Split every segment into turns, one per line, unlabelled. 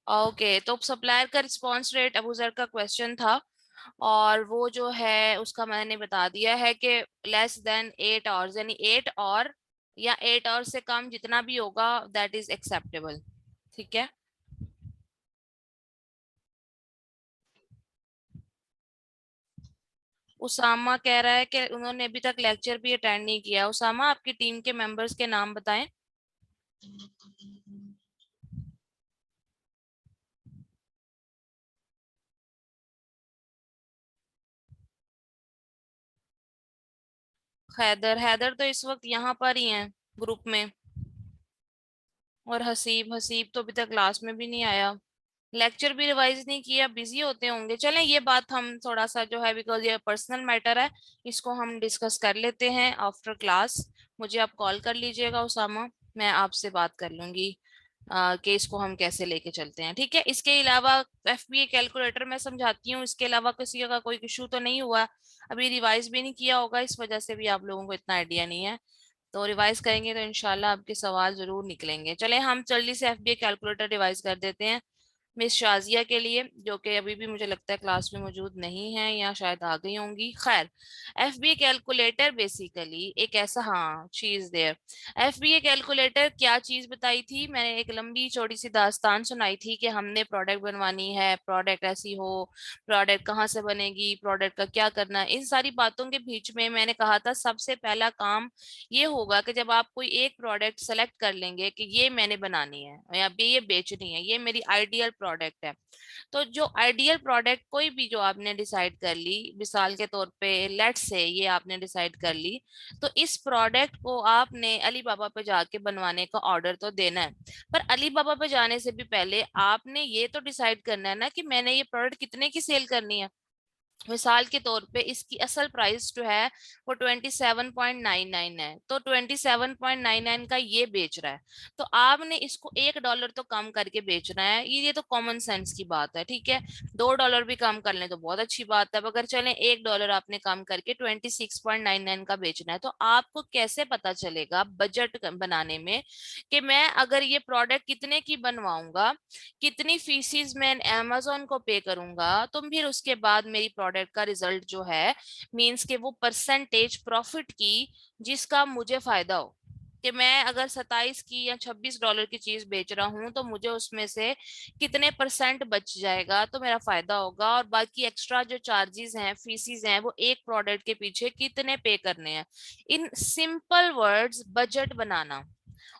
Okay, तो supplier का response rate Abuzar का क्वेश्चन था, और वो जो है उसका मैंने बता दिया है कि लेस देन 8 आवर्स, यानी 8 और या 8 आवर से कम जितना भी होगा दैट इज एक्सेप्टेबल। ठीक है। उसामा कह रहा है कि उन्होंने अभी तक लेक्चर भी अटेंड नहीं किया। उसामा, आपकी टीम के मेंबर्स के नाम बताएं। हैदर, हैदर तो इस वक्त यहाँ पर ही है ग्रुप में। और हसीब, हसीब तो अभी तक क्लास में भी नहीं आया। लेक्चर भी रिवाइज नहीं किया, बिजी होते होंगे। चलें, ये बात हम थोड़ा सा जो है, बिकॉज ये पर्सनल मैटर है, इसको हम डिस्कस कर लेते हैं आफ्टर क्लास। मुझे आप कॉल कर लीजिएगा उसामा, मैं आपसे बात कर लूंगी कि इसको हम कैसे लेके चलते हैं। ठीक है। इसके अलावा एफबीए कैलकुलेटर मैं समझाती हूँ, इसके अलावा किसी का कोई इशू तो नहीं हुआ? अभी रिवाइज भी नहीं किया होगा, इस वजह से भी आप लोगों को इतना आइडिया नहीं है। तो रिवाइज करेंगे तो इंशाल्लाह आपके सवाल जरूर निकलेंगे। चले हम जल्दी से एफबीए कैलकुलेटर रिवाइज कर देते हैं मिस शाजिया के लिए, जो कि अभी भी मुझे लगता है क्लास में मौजूद नहीं है या शायद आ गई होंगी। खैर, एफबीए कैलकुलेटर बेसिकली एक ऐसा, हाँ चीज देयर। एफबीए कैलकुलेटर क्या चीज बताई थी मैंने? एक लंबी चौड़ी सी दास्तान सुनाई थी कि हमने प्रोडक्ट बनवानी है, प्रोडक्ट ऐसी हो, प्रोडक्ट कहाँ से बनेगी, प्रोडक्ट का क्या करना है। इन सारी बातों के बीच में मैंने कहा था सबसे पहला काम ये होगा कि जब आप कोई एक प्रोडक्ट सेलेक्ट कर लेंगे कि ये मैंने बनानी है या ये बेचनी है, ये मेरी आइडियल प्रोडक्ट है, तो जो आइडियल प्रोडक्ट कोई भी जो आपने डिसाइड कर ली, मिसाल के तौर पे लेट्स से ये आपने डिसाइड कर ली, तो इस प्रोडक्ट को आपने अली बाबा पे जाके बनवाने का ऑर्डर तो देना है। पर अली बाबा पे जाने से भी पहले आपने ये तो डिसाइड करना है ना कि मैंने ये प्रोडक्ट कितने की सेल करनी है। मिसाल के तौर पे इसकी असल प्राइस जो है वो 27.99 है, तो 27.99 का ये बेच रहा है, तो आपने इसको $1 तो कम करके बेचना है। ये तो कॉमन सेंस की बात है। ठीक है, $2 भी कम कर लें तो बहुत अच्छी बात है, अगर चलें $1 आपने कम करके 26.99 का बेचना है, तो आपको कैसे पता चलेगा बजट बनाने में कि मैं अगर ये प्रोडक्ट कितने की बनवाऊंगा, कितनी फीसिस मैं अमेजोन को पे करूंगा, तो फिर उसके बाद मेरी प्रोडक्ट का रिजल्ट जो है, मींस के वो परसेंटेज प्रॉफिट की जिसका मुझे फायदा हो, कि मैं अगर 27 की या $26 की चीज बेच रहा हूं तो मुझे उसमें से कितने परसेंट बच जाएगा तो मेरा फायदा होगा, और बाकी एक्स्ट्रा जो चार्जेस हैं, फीसिस हैं, वो एक प्रोडक्ट के पीछे कितने पे करने हैं। इन सिंपल वर्ड्स बजट बनाना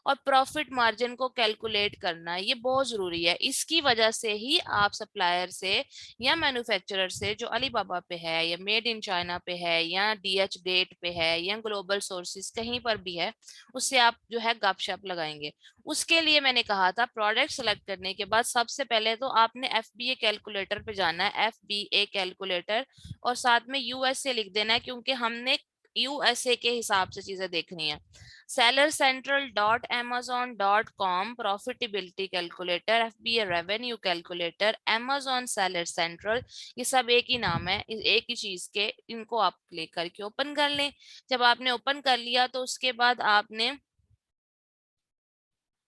और प्रॉफिट मार्जिन को कैलकुलेट करना ये बहुत जरूरी है। इसकी वजह से ही आप सप्लायर से या मैन्युफैक्चरर से जो अलीबाबा पे है या मेड इन चाइना पे है या डीएच डेट पे है या ग्लोबल सोर्सेज कहीं पर भी है, उससे आप जो है गपशप लगाएंगे। उसके लिए मैंने कहा था प्रोडक्ट सेलेक्ट करने के बाद सबसे पहले तो आपने एफबीए कैलकुलेटर पे जाना है, एफबीए कैलकुलेटर, और साथ में यूएसए लिख देना है क्योंकि हमने यूएसए के हिसाब से चीजें देखनी है। sellercentral.amazon.com profitability calculator, FBA revenue calculator, amazon seller central, ये सब एक ही नाम है, एक ही चीज के। इनको आप क्लिक करके ओपन कर लें। जब आपने ओपन कर लिया तो उसके बाद आपने,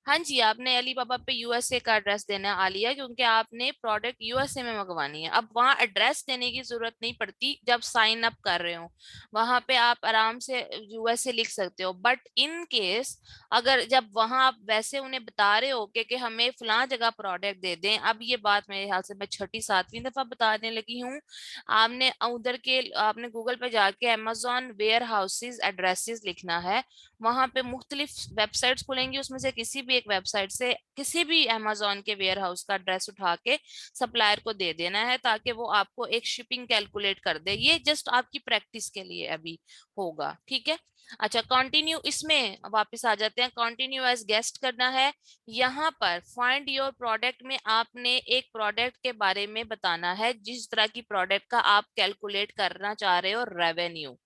हाँ जी, आपने अली बाबा पे यूएसए का एड्रेस देना है आलिया, क्योंकि आपने प्रोडक्ट यूएसए में मंगवानी है। अब वहाँ एड्रेस देने की जरूरत नहीं पड़ती जब साइन अप कर रहे हो, वहां पे आप आराम से यूएसए लिख सकते हो। बट इन केस अगर जब वहां आप वैसे उन्हें बता रहे हो कि हमें फलां जगह प्रोडक्ट दे दें, अब ये बात मेरे ख्याल से मैं छठी सातवीं दफा बताने लगी हूँ, आपने उधर के आपने गूगल पे जाके अमेजोन वेयर हाउसेज एड्रेसेस लिखना है। वहां पे मुख्तलिफ वेबसाइट्स खुलेंगी, उसमें से किसी भी एक वेबसाइट से किसी भी अमेजोन के वेयर हाउस का एड्रेस उठा के सप्लायर को दे देना है, ताकि वो आपको एक शिपिंग कैलकुलेट कर दे। ये जस्ट आपकी प्रैक्टिस के लिए अभी होगा। ठीक है। अच्छा, कंटिन्यू, इसमें वापस आ जाते हैं। कंटिन्यू एज गेस्ट करना है। यहाँ पर फाइंड योर प्रोडक्ट में आपने एक प्रोडक्ट के बारे में बताना है, जिस तरह की प्रोडक्ट का आप कैलकुलेट करना चाह रहे हो रेवेन्यू।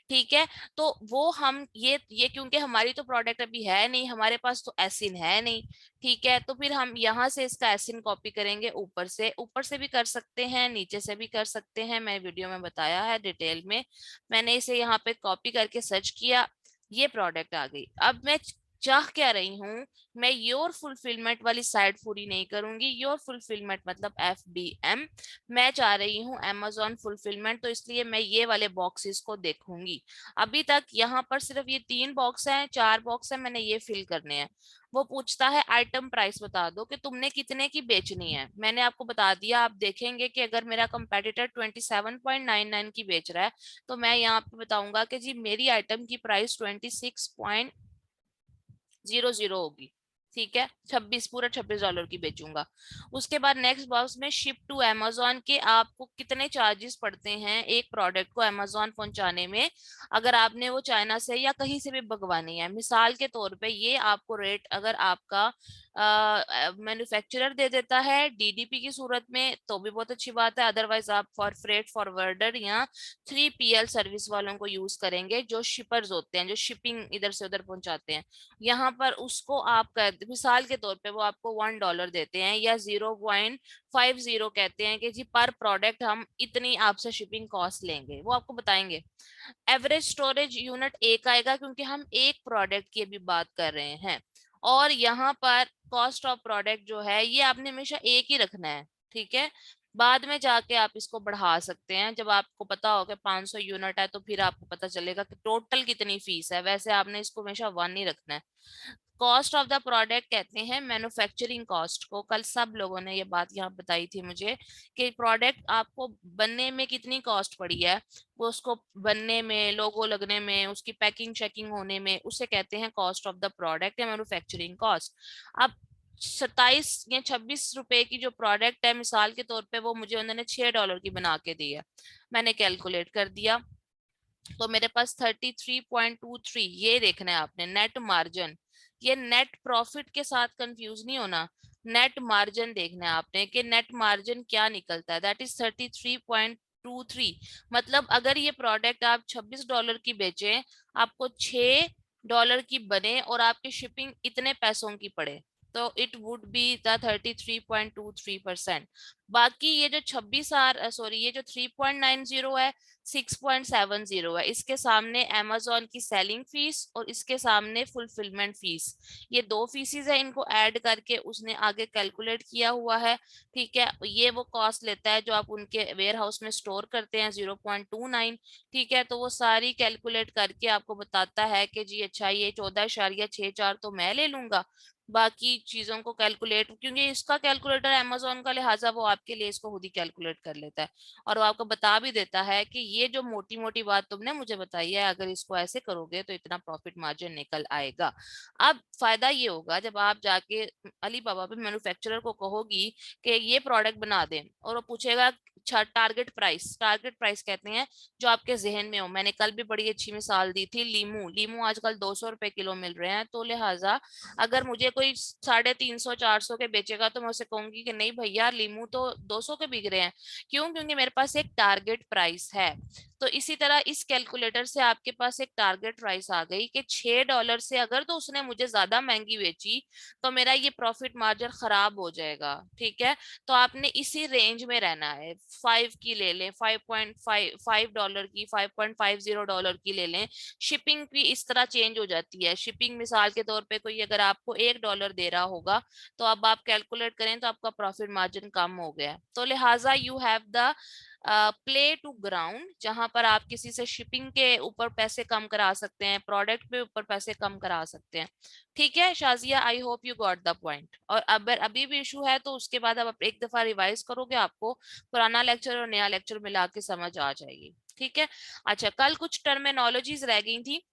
ठीक है। तो वो हम ये क्योंकि हमारी तो प्रोडक्ट अभी है नहीं, हमारे पास तो एसिन है नहीं। ठीक है, तो फिर हम यहाँ से इसका एसिन कॉपी करेंगे, ऊपर से भी कर सकते हैं, नीचे से भी कर सकते हैं, मैं वीडियो में बताया है डिटेल में। मैंने इसे यहाँ पे कॉपी करके सर्च किया, ये प्रोडक्ट आ गई। अब मैं चाह क्या रही हूँ, मैं योर फुलफिलमेंट वाली साइड पूरी नहीं करूंगी। योर फुलफिलमेंट मतलब FBM, मैं चाह रही हूँ Amazon फुलफिलमेंट, तो इसलिए मैं ये वाले बॉक्सेस को देखूंगी। अभी तक यहाँ पर सिर्फ ये 3 बॉक्स हैं, 4 बॉक्स हैं, मैंने ये फिल करने हैं। वो पूछता है आइटम प्राइस बता दो कि तुमने कितने की बेचनी है। मैंने आपको बता दिया। आप देखेंगे कि अगर मेरा कंपेटिटर 27.99 की बेच रहा है, तो मैं यहाँ पे बताऊंगा कि जी मेरी आइटम की प्राइस 26.00 होगी। ठीक है, 26, पूरा $26 की बेचूंगा। उसके बाद नेक्स्ट बॉक्स में शिप टू अमेजोन के आपको कितने चार्जेस पड़ते हैं एक प्रोडक्ट को अमेजोन पहुंचाने में, अगर आपने वो चाइना से या कहीं से भी मंगवानी है। मिसाल के तौर पे ये आपको रेट अगर आपका मैन्युफैक्चरर दे देता है DDP की सूरत में तो भी बहुत अच्छी बात है, अदरवाइज आप फॉर फ्रेट फॉरवर्डर या 3PL सर्विस वालों को यूज करेंगे, जो शिपर्स होते हैं, जो शिपिंग इधर से उधर पहुंचाते हैं। यहाँ पर उसको आप मिसाल के तौर पे वो आपको $1 देते हैं या 0.50 कहते हैं कि जी पर प्रोडक्ट हम इतनी आपसे शिपिंग कॉस्ट लेंगे, वो आपको बताएंगे। एवरेज स्टोरेज यूनिट एक आएगा क्योंकि हम एक प्रोडक्ट की अभी बात कर रहे हैं। और यहाँ पर कॉस्ट ऑफ प्रोडक्ट जो है ये आपने हमेशा एक ही रखना है। ठीक है, बाद में जाके आप इसको बढ़ा सकते हैं। जब आपको पता हो कि 500 यूनिट है तो फिर आपको पता चलेगा कि टोटल कितनी फीस है। वैसे आपने इसको हमेशा 1 ही रखना है। कॉस्ट ऑफ द प्रोडक्ट कहते हैं मैन्युफैक्चरिंग कॉस्ट को। कल सब लोगों ने ये बात यहाँ बताई थी मुझे कि प्रोडक्ट आपको बनने में कितनी कॉस्ट पड़ी है, वो उसको बनने में, लोगो लगने में, उसकी पैकिंग चेकिंग होने में, उसे कहते हैं कॉस्ट ऑफ द प्रोडक्ट या मैन्युफैक्चरिंग कॉस्ट। अब 27 या 26 रुपए की जो प्रोडक्ट है मिसाल के तौर पे, वो मुझे उन्होंने $6 की बना के दी है। मैंने कैलकुलेट कर दिया तो मेरे पास 33.23, ये देखना है आपने नेट मार्जिन। ये नेट प्रॉफिट के साथ कंफ्यूज नहीं होना, नेट मार्जिन देखना है आपने कि नेट मार्जिन क्या निकलता है। That is 33.23। मतलब अगर ये प्रोडक्ट आप $26 की बेचें, आपको $6 की बने और आपकी शिपिंग इतने पैसों की पड़े, तो इट वुड बी द 33.23%। बाकी ये जो 26 सॉरी ये जो 3.90 है, 6.70 है, इसके सामने अमेजोन की सेलिंग फीस और इसके सामने फुलफिलमेंट फीस, ये दो फीसिस है, इनको ऐड करके उसने आगे कैलकुलेट किया हुआ है। ठीक है, ये वो कॉस्ट लेता है जो आप उनके वेयर हाउस में स्टोर करते हैं, 0.29। ठीक है, तो वो सारी कैलकुलेट करके आपको बताता है कि जी अच्छा ये 14.64 तो मैं ले लूंगा, बाकी चीजों को कैलकुलेट, क्योंकि इसका कैलकुलेटर अमेजोन का, लिहाजा वो आपके लिए इसको खुद ही कैलकुलेट कर लेता है। और वो आपको बता भी देता है कि ये जो मोटी मोटी बात तुमने मुझे बताई है, अगर इसको ऐसे करोगे तो इतना प्रॉफिट मार्जिन निकल आएगा। अब फायदा ये होगा जब आप जाके अली बाबा पे मैन्युफैक्चरर को कहोगी कि ये प्रोडक्ट बना दें, और वो पूछेगा अच्छा टारगेट प्राइस, टारगेट प्राइस कहते हैं जो आपके जहन में हो। मैंने कल भी बड़ी अच्छी मिसाल दी थी, लीमू, लीमू आजकल 200 रुपए किलो मिल रहे हैं, तो लिहाजा अगर मुझे कोई 350 400 के बेचेगा तो मैं उसे कहूंगी कि नहीं भैया लीमू तो 200 के बिक रहे हैं। क्यों? क्योंकि मेरे पास एक टारगेट प्राइस है। तो इसी तरह इस कैलकुलेटर से आपके पास एक टारगेट प्राइस आ गई कि $6 से अगर तो उसने मुझे ज्यादा महंगी बेची तो मेरा ये प्रॉफिट मार्जिन खराब हो जाएगा। ठीक है, तो आपने इसी रेंज में रहना है। 5 की ले लें, 5.5 $5 की, $5.50 की ले लें। शिपिंग भी इस तरह चेंज हो जाती है। शिपिंग मिसाल के तौर पे कोई अगर आपको $1 दे रहा होगा, तो अब आप कैलकुलेट करें तो आपका प्रॉफिट मार्जिन कम हो गया है। तो लिहाजा you have the play to ground, जहां पर आप किसी से शिपिंग के ऊपर पैसे कम करा सकते हैं, प्रोडक्ट पे ऊपर पैसे कम करा सकते हैं। ठीक है Shazia, I hope you got the point. और अगर अभी भी इशू है तो उसके बाद आप एक दफा रिवाइज करोगे, आपको पुराना लेक्चर और नया लेक्चर मिला के समझ आ जाएगी। ठीक है, अच्छा कल कुछ टर्मिनोलॉजीज रह गई थी।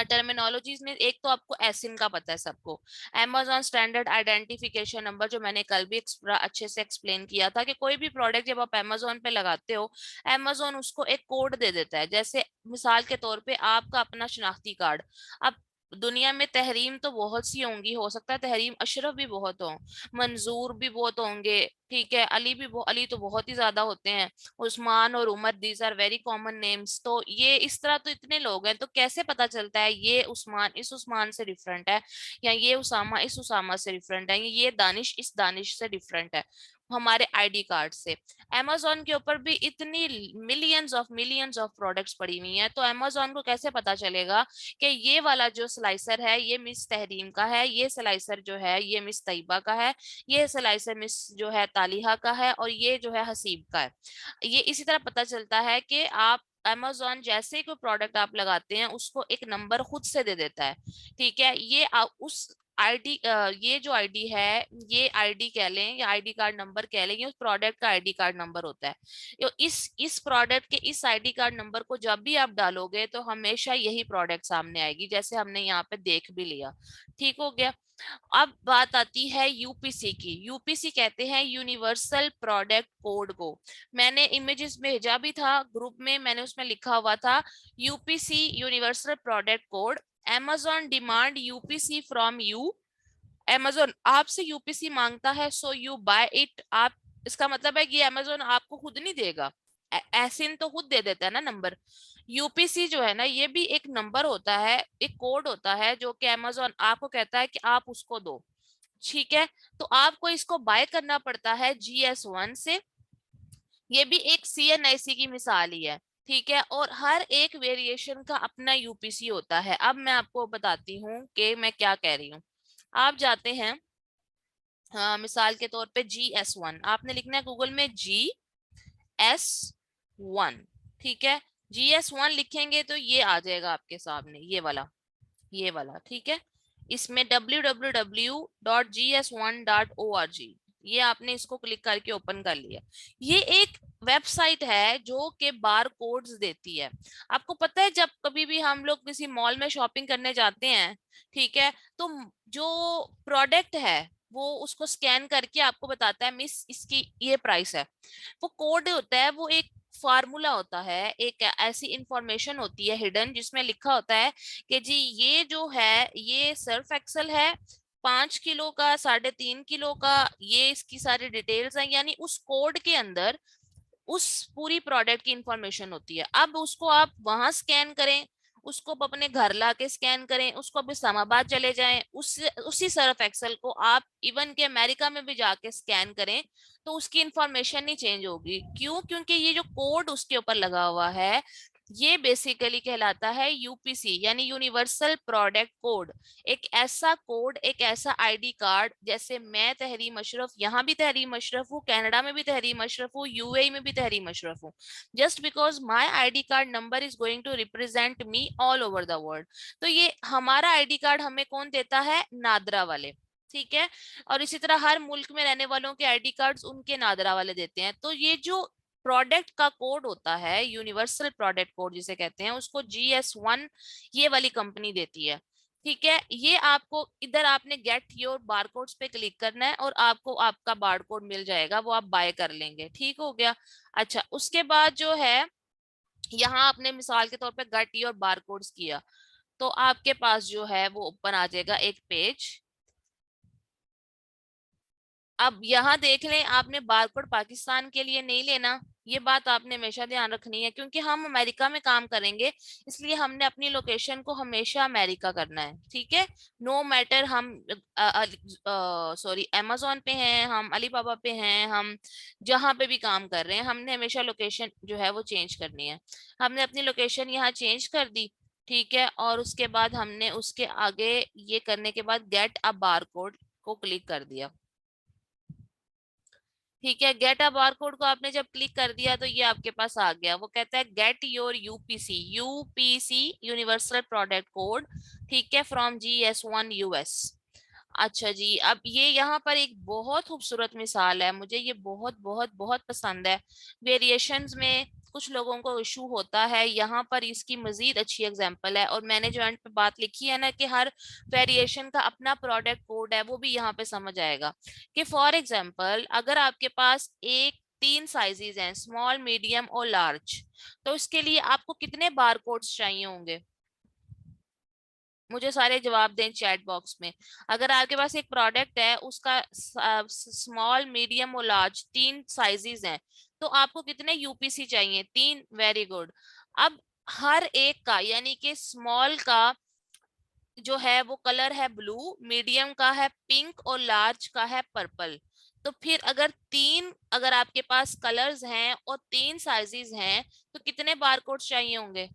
टर्मिनोलॉजीज में एक तो आपको एसिन का पता है सबको, Amazon स्टैंडर्ड आइडेंटिफिकेशन नंबर, जो मैंने कल भी अच्छे से एक्सप्लेन किया था कि कोई भी प्रोडक्ट जब आप Amazon पे लगाते हो, Amazon उसको एक कोड दे देता है। जैसे मिसाल के तौर पे आपका अपना शनाख्ती कार्ड। अब दुनिया में तहरीम तो बहुत सी होंगी, हो सकता है तहरीम अशरफ भी बहुत हो, मंजूर भी बहुत होंगे, ठीक है, अली भी अली तो बहुत ही ज्यादा होते हैं, उस्मान और Umar, these are very common names. तो ये इस तरह तो इतने लोग हैं, तो कैसे पता चलता है ये उस्मान इस उस्मान से डिफरेंट है, या ये उसामा इस उसामा से डिफरेंट है, या ये दानिश इस दानिश से डिफरेंट है? हमारे आईडी कार्ड से। amazon के ऊपर भी इतनी मिलियंस ऑफ प्रोडक्ट्स पड़ी हुई हैं, तो amazon को कैसे पता चलेगा कि ये वाला जो स्लाइसर है ये मिस तहरीम का है, ये स्लाइसर जो है ये मिस तैयबा का है, ये स्लाइसर मिस जो है तालिहा का है, और ये जो है हसीब का है। ये इसी तरह पता चलता है कि आप Amazon जैसे ही कोई प्रोडक्ट आप लगाते हैं उसको एक नंबर खुद से दे देता है। ठीक है, ये उस आईडी, ये जो आईडी है, ये आईडी कह लें या आईडी कार्ड नंबर कह लें, ये उस प्रोडक्ट का आईडी कार्ड नंबर होता है। इस प्रोडक्ट के इस आईडी कार्ड नंबर को जब भी आप डालोगे तो हमेशा यही प्रोडक्ट सामने आएगी, जैसे हमने यहाँ पे देख भी लिया। ठीक हो गया। अब बात आती है यूपीसी की। यूपीसी कहते हैं यूनिवर्सल प्रोडक्ट कोड को। मैंने इमेजेस भेजा भी था ग्रुप में, मैंने उसमें लिखा हुआ था UPC universal product code. Amazon demand UPC from you. Amazon आपसे यूपीसी मांगता है, सो यू बाय इट। आप, इसका मतलब है कि Amazon आपको खुद नहीं देगा, एसिन तो खुद दे देता है ना नंबर। यूपीसी जो है ना, ये भी एक नंबर होता है, एक कोड होता है जो कि Amazon आपको कहता है कि आप उसको दो। ठीक है, तो आपको इसको बाय करना पड़ता है GS1 से। ये भी एक CNIC की मिसाल ही है। ठीक है, और हर एक वेरिएशन का अपना यूपीसी होता है। अब मैं आपको बताती हूँ कि मैं क्या कह रही हूँ। आप जाते हैं, हाँ, मिसाल के तौर पे GS1 आपने लिखना है गूगल में, GS1। ठीक है, GS1 लिखेंगे तो ये आ जाएगा आपके सामने, ये वाला। ठीक है, इसमें www.gs1.org, ये आपने इसको क्लिक करके ओपन कर लिया। ये एक वेबसाइट है जो कि बार कोड्स देती है। आपको पता है जब कभी भी हम लोग किसी मॉल में शॉपिंग करने जाते हैं, ठीक है, तो जो प्रोडक्ट है वो उसको स्कैन करके आपको बताता है मिस इसकी ये प्राइस है। वो कोड होता है, वो एक फार्मूला होता है, एक ऐसी इंफॉर्मेशन होती है हिडन, जिसमें लिखा होता है कि जी ये जो है ये सर्फ एक्सल है, 5 किलो का, 3.5 किलो का, ये इसकी सारी डिटेल्स हैं। यानी उस कोड के अंदर उस पूरी प्रोडक्ट की इंफॉर्मेशन होती है। अब उसको आप वहां स्कैन करें, उसको आप अपने घर लाके स्कैन करें, उसको अब इस्लामाबाद चले जाएं, उसी सर्फ एक्सेल को आप इवन के अमेरिका में भी जाके स्कैन करें, तो उसकी इंफॉर्मेशन नहीं चेंज होगी। क्यों? क्योंकि ये जो कोड उसके ऊपर लगा हुआ है ये बेसिकली कहलाता है यूपीसी, यानी यूनिवर्सल प्रोडक्ट कोड। एक ऐसा कोड, एक ऐसा आईडी कार्ड, जैसे मैं तहरीम अशरफ, यहाँ भी तहरीम अशरफ हूँ, कनाडा में भी तहरीम अशरफ हूँ, यूएई में भी तहरीम अशरफ हूँ, just because my ID card number is going to represent me all over the world. तो ये हमारा आईडी कार्ड हमें कौन देता है? नादरा वाले। ठीक है, और इसी तरह हर मुल्क में रहने वालों के आईडी कार्ड्स उनके नादरा वाले देते हैं। तो ये जो प्रोडक्ट का कोड होता है, यूनिवर्सल प्रोडक्ट कोड जिसे कहते हैं, उसको GS1 ये वाली कंपनी देती है। ठीक है, ये आपको इधर आपने गेट योर बारकोड्स पे क्लिक करना है और आपको आपका बारकोड मिल जाएगा, वो आप बाय कर लेंगे। ठीक हो गया। अच्छा, उसके बाद जो है, यहाँ आपने मिसाल के तौर पे गेट योर बारकोड्स किया, तो आपके पास जो है वो ओपन आ जाएगा एक पेज। अब यहाँ देख लें, आपने बारकोड पाकिस्तान के लिए नहीं लेना, ये बात आपने हमेशा ध्यान रखनी है, क्योंकि हम अमेरिका में काम करेंगे, इसलिए हमने अपनी लोकेशन को हमेशा अमेरिका करना है। ठीक है, नो मैटर हम सॉरी अमेजोन पे हैं, हम अलीबाबा पे हैं, हम जहाँ पे भी काम कर रहे हैं, हमने हमेशा लोकेशन जो है वो चेंज करनी है। हमने अपनी लोकेशन यहाँ चेंज कर दी। ठीक है, और उसके बाद हमने उसके आगे ये करने के बाद गेट अ बारकोड को क्लिक कर दिया। ठीक है, गेट अ बारकोड को आपने जब क्लिक कर दिया तो ये आपके पास आ गया, वो कहता है get your UPC universal product code. ठीक है, फ्रॉम GS1 US। अच्छा जी, अब ये यहाँ पर एक बहुत खूबसूरत मिसाल है, मुझे ये बहुत बहुत बहुत पसंद है। वेरिएशंस में कुछ लोगों को इशू होता है, यहाँ पर इसकी मजीद अच्छी एग्जांपल है, और मैंने जो एंड पे बात लिखी है ना कि हर वेरिएशन का अपना प्रोडक्ट कोड है, वो भी यहाँ पे समझ आएगा। कि फॉर एग्जांपल अगर आपके पास एक 3 साइजेस हैं, स्मॉल, मीडियम और लार्ज, तो इसके लिए आपको कितने बार कोड्स चाहिए होंगे? मुझे सारे जवाब दें चैट बॉक्स में। अगर आपके पास एक प्रोडक्ट है, उसका स्मॉल, मीडियम और लार्ज 3 साइजेस हैं, तो आपको कितने यूपीसी चाहिए? 3। Very good. अब हर एक का, यानी कि स्मॉल का जो है वो कलर है ब्लू, मीडियम का है पिंक और लार्ज का है पर्पल। तो फिर अगर आपके पास कलर्स हैं और 3 साइजेस हैं तो कितने बारकोड्स चाहिए होंगे?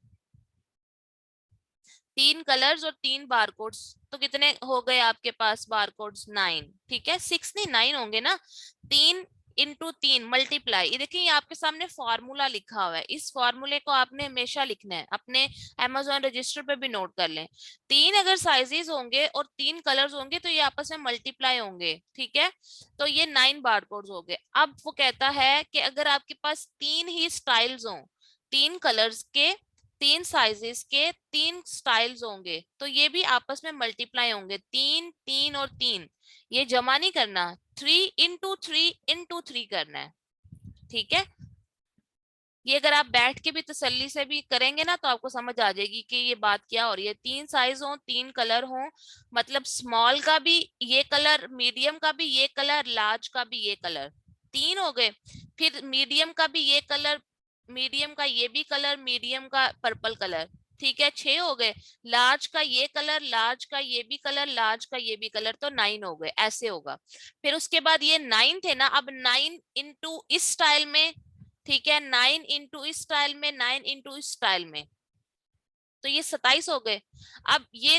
3 कलर्स और 3 बारकोड्स, तो कितने हो गए आपके पास बारकोड्स? 9। ठीक है, 6 नहीं 9 होंगे ना। 3 इंटू 3 मल्टीप्लाई, ये देखिए ये आपके सामने फॉर्मूला लिखा हुआ है, इस फॉर्मूले को आपने हमेशा लिखना है, अपने अमेजोन रजिस्टर पे भी नोट कर लें। 3 अगर साइजेस होंगे और 3 कलर्स होंगे तो ये आपस में मल्टीप्लाई होंगे। ठीक है, तो ये 9 बारकोड्स हो गए। अब वो कहता है कि अगर आपके पास 3 ही स्टाइल्स हों, 3 कलर्स के, 3 साइजेस के 3 स्टाइल्स होंगे, तो ये भी आपस में मल्टीप्लाई होंगे। 3 3 और 3, ये जमा नहीं करना, 3 इंटू 3 करना है। ठीक है, ये अगर आप बैठ के भी तसल्ली से भी करेंगे ना तो आपको समझ आ जाएगी कि ये बात क्या हो रही है। 3 साइज हो, 3 कलर हो, मतलब स्मॉल का भी ये कलर, मीडियम का भी ये कलर, लार्ज का भी ये कलर, 3 हो गए। फिर मीडियम का भी ये कलर, मीडियम का ये भी कलर, मीडियम का पर्पल कलर, ठीक है 6 हो गए। लार्ज का ये कलर, लार्ज का ये भी कलर, लार्ज का ये भी कलर, तो 9 हो गए। ऐसे होगा। फिर उसके बाद ये 9 थे ना, अब 9 इंटू इस स्टाइल में, ठीक है 9 इंटू इस स्टाइल में, 9 इंटू इस स्टाइल में, तो ये 27 हो गए। अब ये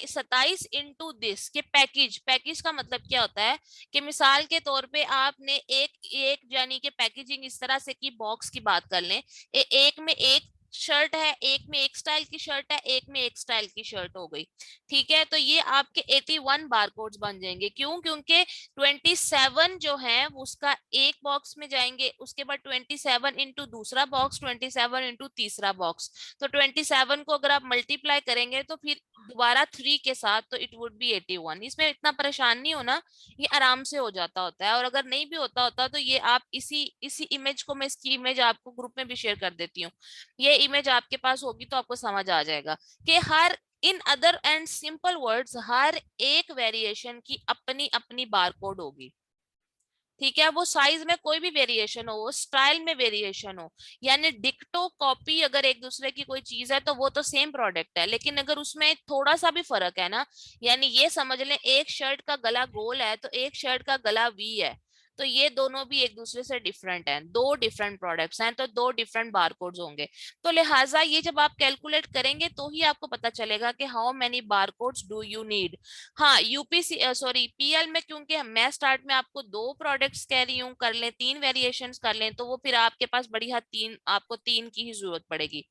27 इंटू दिस के पैकेज, पैकेज का मतलब क्या होता है कि मिसाल के तौर पे आपने एक एक यानी कि पैकेजिंग इस तरह से की, बॉक्स की बात कर लें, एक में एक शर्ट है, एक में एक स्टाइल की शर्ट है, एक में एक स्टाइल की शर्ट हो गई। ठीक है, तो ये आपके 81 बारकोड्स बन जाएंगे। क्यों? क्योंकि 27 जो है उसका एक बॉक्स में जाएंगे, उसके बाद 27 इंटू दूसरा बॉक्स, 27 इंटू तीसरा बॉक्स, तो 27 को अगर आप मल्टीप्लाई करेंगे तो फिर दोबारा 3 के साथ, तो इट वुड बी 81। इसमें इतना परेशान नहीं होना, ये आराम से हो जाता होता है। और अगर नहीं भी होता होता तो ये आप इसी इसी इमेज को, मैं इसकी इमेज आपको ग्रुप में भी शेयर कर देती हूँ, ये इमेज आपके पास होगी तो आपको समझ आ जाएगा कि हर, in other and simple words, हर एक वेरिएशन की अपनी अपनी बारकोड होगी। ठीक है, वो साइज में कोई भी वेरिएशन हो, वो स्टाइल में वेरिएशन हो, यानी डिक्टो कॉपी अगर एक दूसरे की कोई चीज है तो वो तो सेम प्रोडक्ट है, लेकिन अगर उसमें थोड़ा सा भी फर्क है ना, यानी ये समझ लें एक शर्ट का गला गोल है तो एक शर्ट का गला वी है, तो ये दोनों भी एक दूसरे से डिफरेंट हैं, दो डिफरेंट प्रोडक्ट्स हैं, तो दो डिफरेंट बारकोड्स होंगे। तो लिहाजा ये जब आप कैलकुलेट करेंगे तो ही आपको पता चलेगा कि how many barcodes do you need. हाँ, यूपीसी सॉरी पीएल में, क्योंकि मैं स्टार्ट में आपको 2 प्रोडक्ट्स कह रही हूँ कर लें, 3 वेरिएशंस कर लें, तो वो फिर आपके पास बड़ी हद 3, आपको 3 की ही जरूरत पड़ेगी।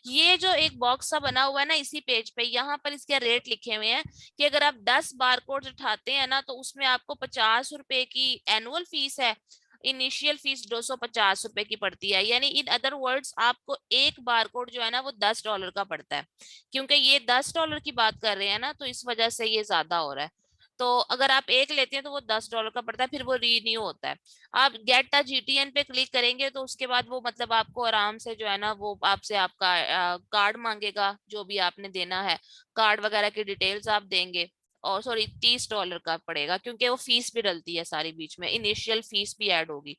ये जो एक बॉक्स सा बना हुआ है ना इसी पेज पे, यहाँ पर इसके रेट लिखे हुए हैं कि अगर आप 10 बारकोड उठाते हैं ना तो उसमें आपको 50 रुपए की एनुअल फीस है, इनिशियल फीस 250 रुपए की पड़ती है। यानी इन अदर वर्ड्स आपको एक बारकोड जो है ना वो $10 का पड़ता है। क्योंकि ये $10 की बात कर रहे हैं ना, तो इस वजह से ये ज्यादा हो रहा है। तो अगर आप एक लेते हैं तो वो $10 का पड़ता है, फिर वो रीन्यू होता है। आप गेट अ जीटीएन पे क्लिक करेंगे तो उसके बाद वो मतलब आपको आराम से जो है ना वो आपसे आपका कार्ड मांगेगा, जो भी आपने देना है, कार्ड वगैरह की डिटेल्स आप देंगे। और सॉरी $30 का पड़ेगा, क्योंकि वो फीस भी डलती है सारी, बीच में इनिशियल फीस भी ऐड होगी।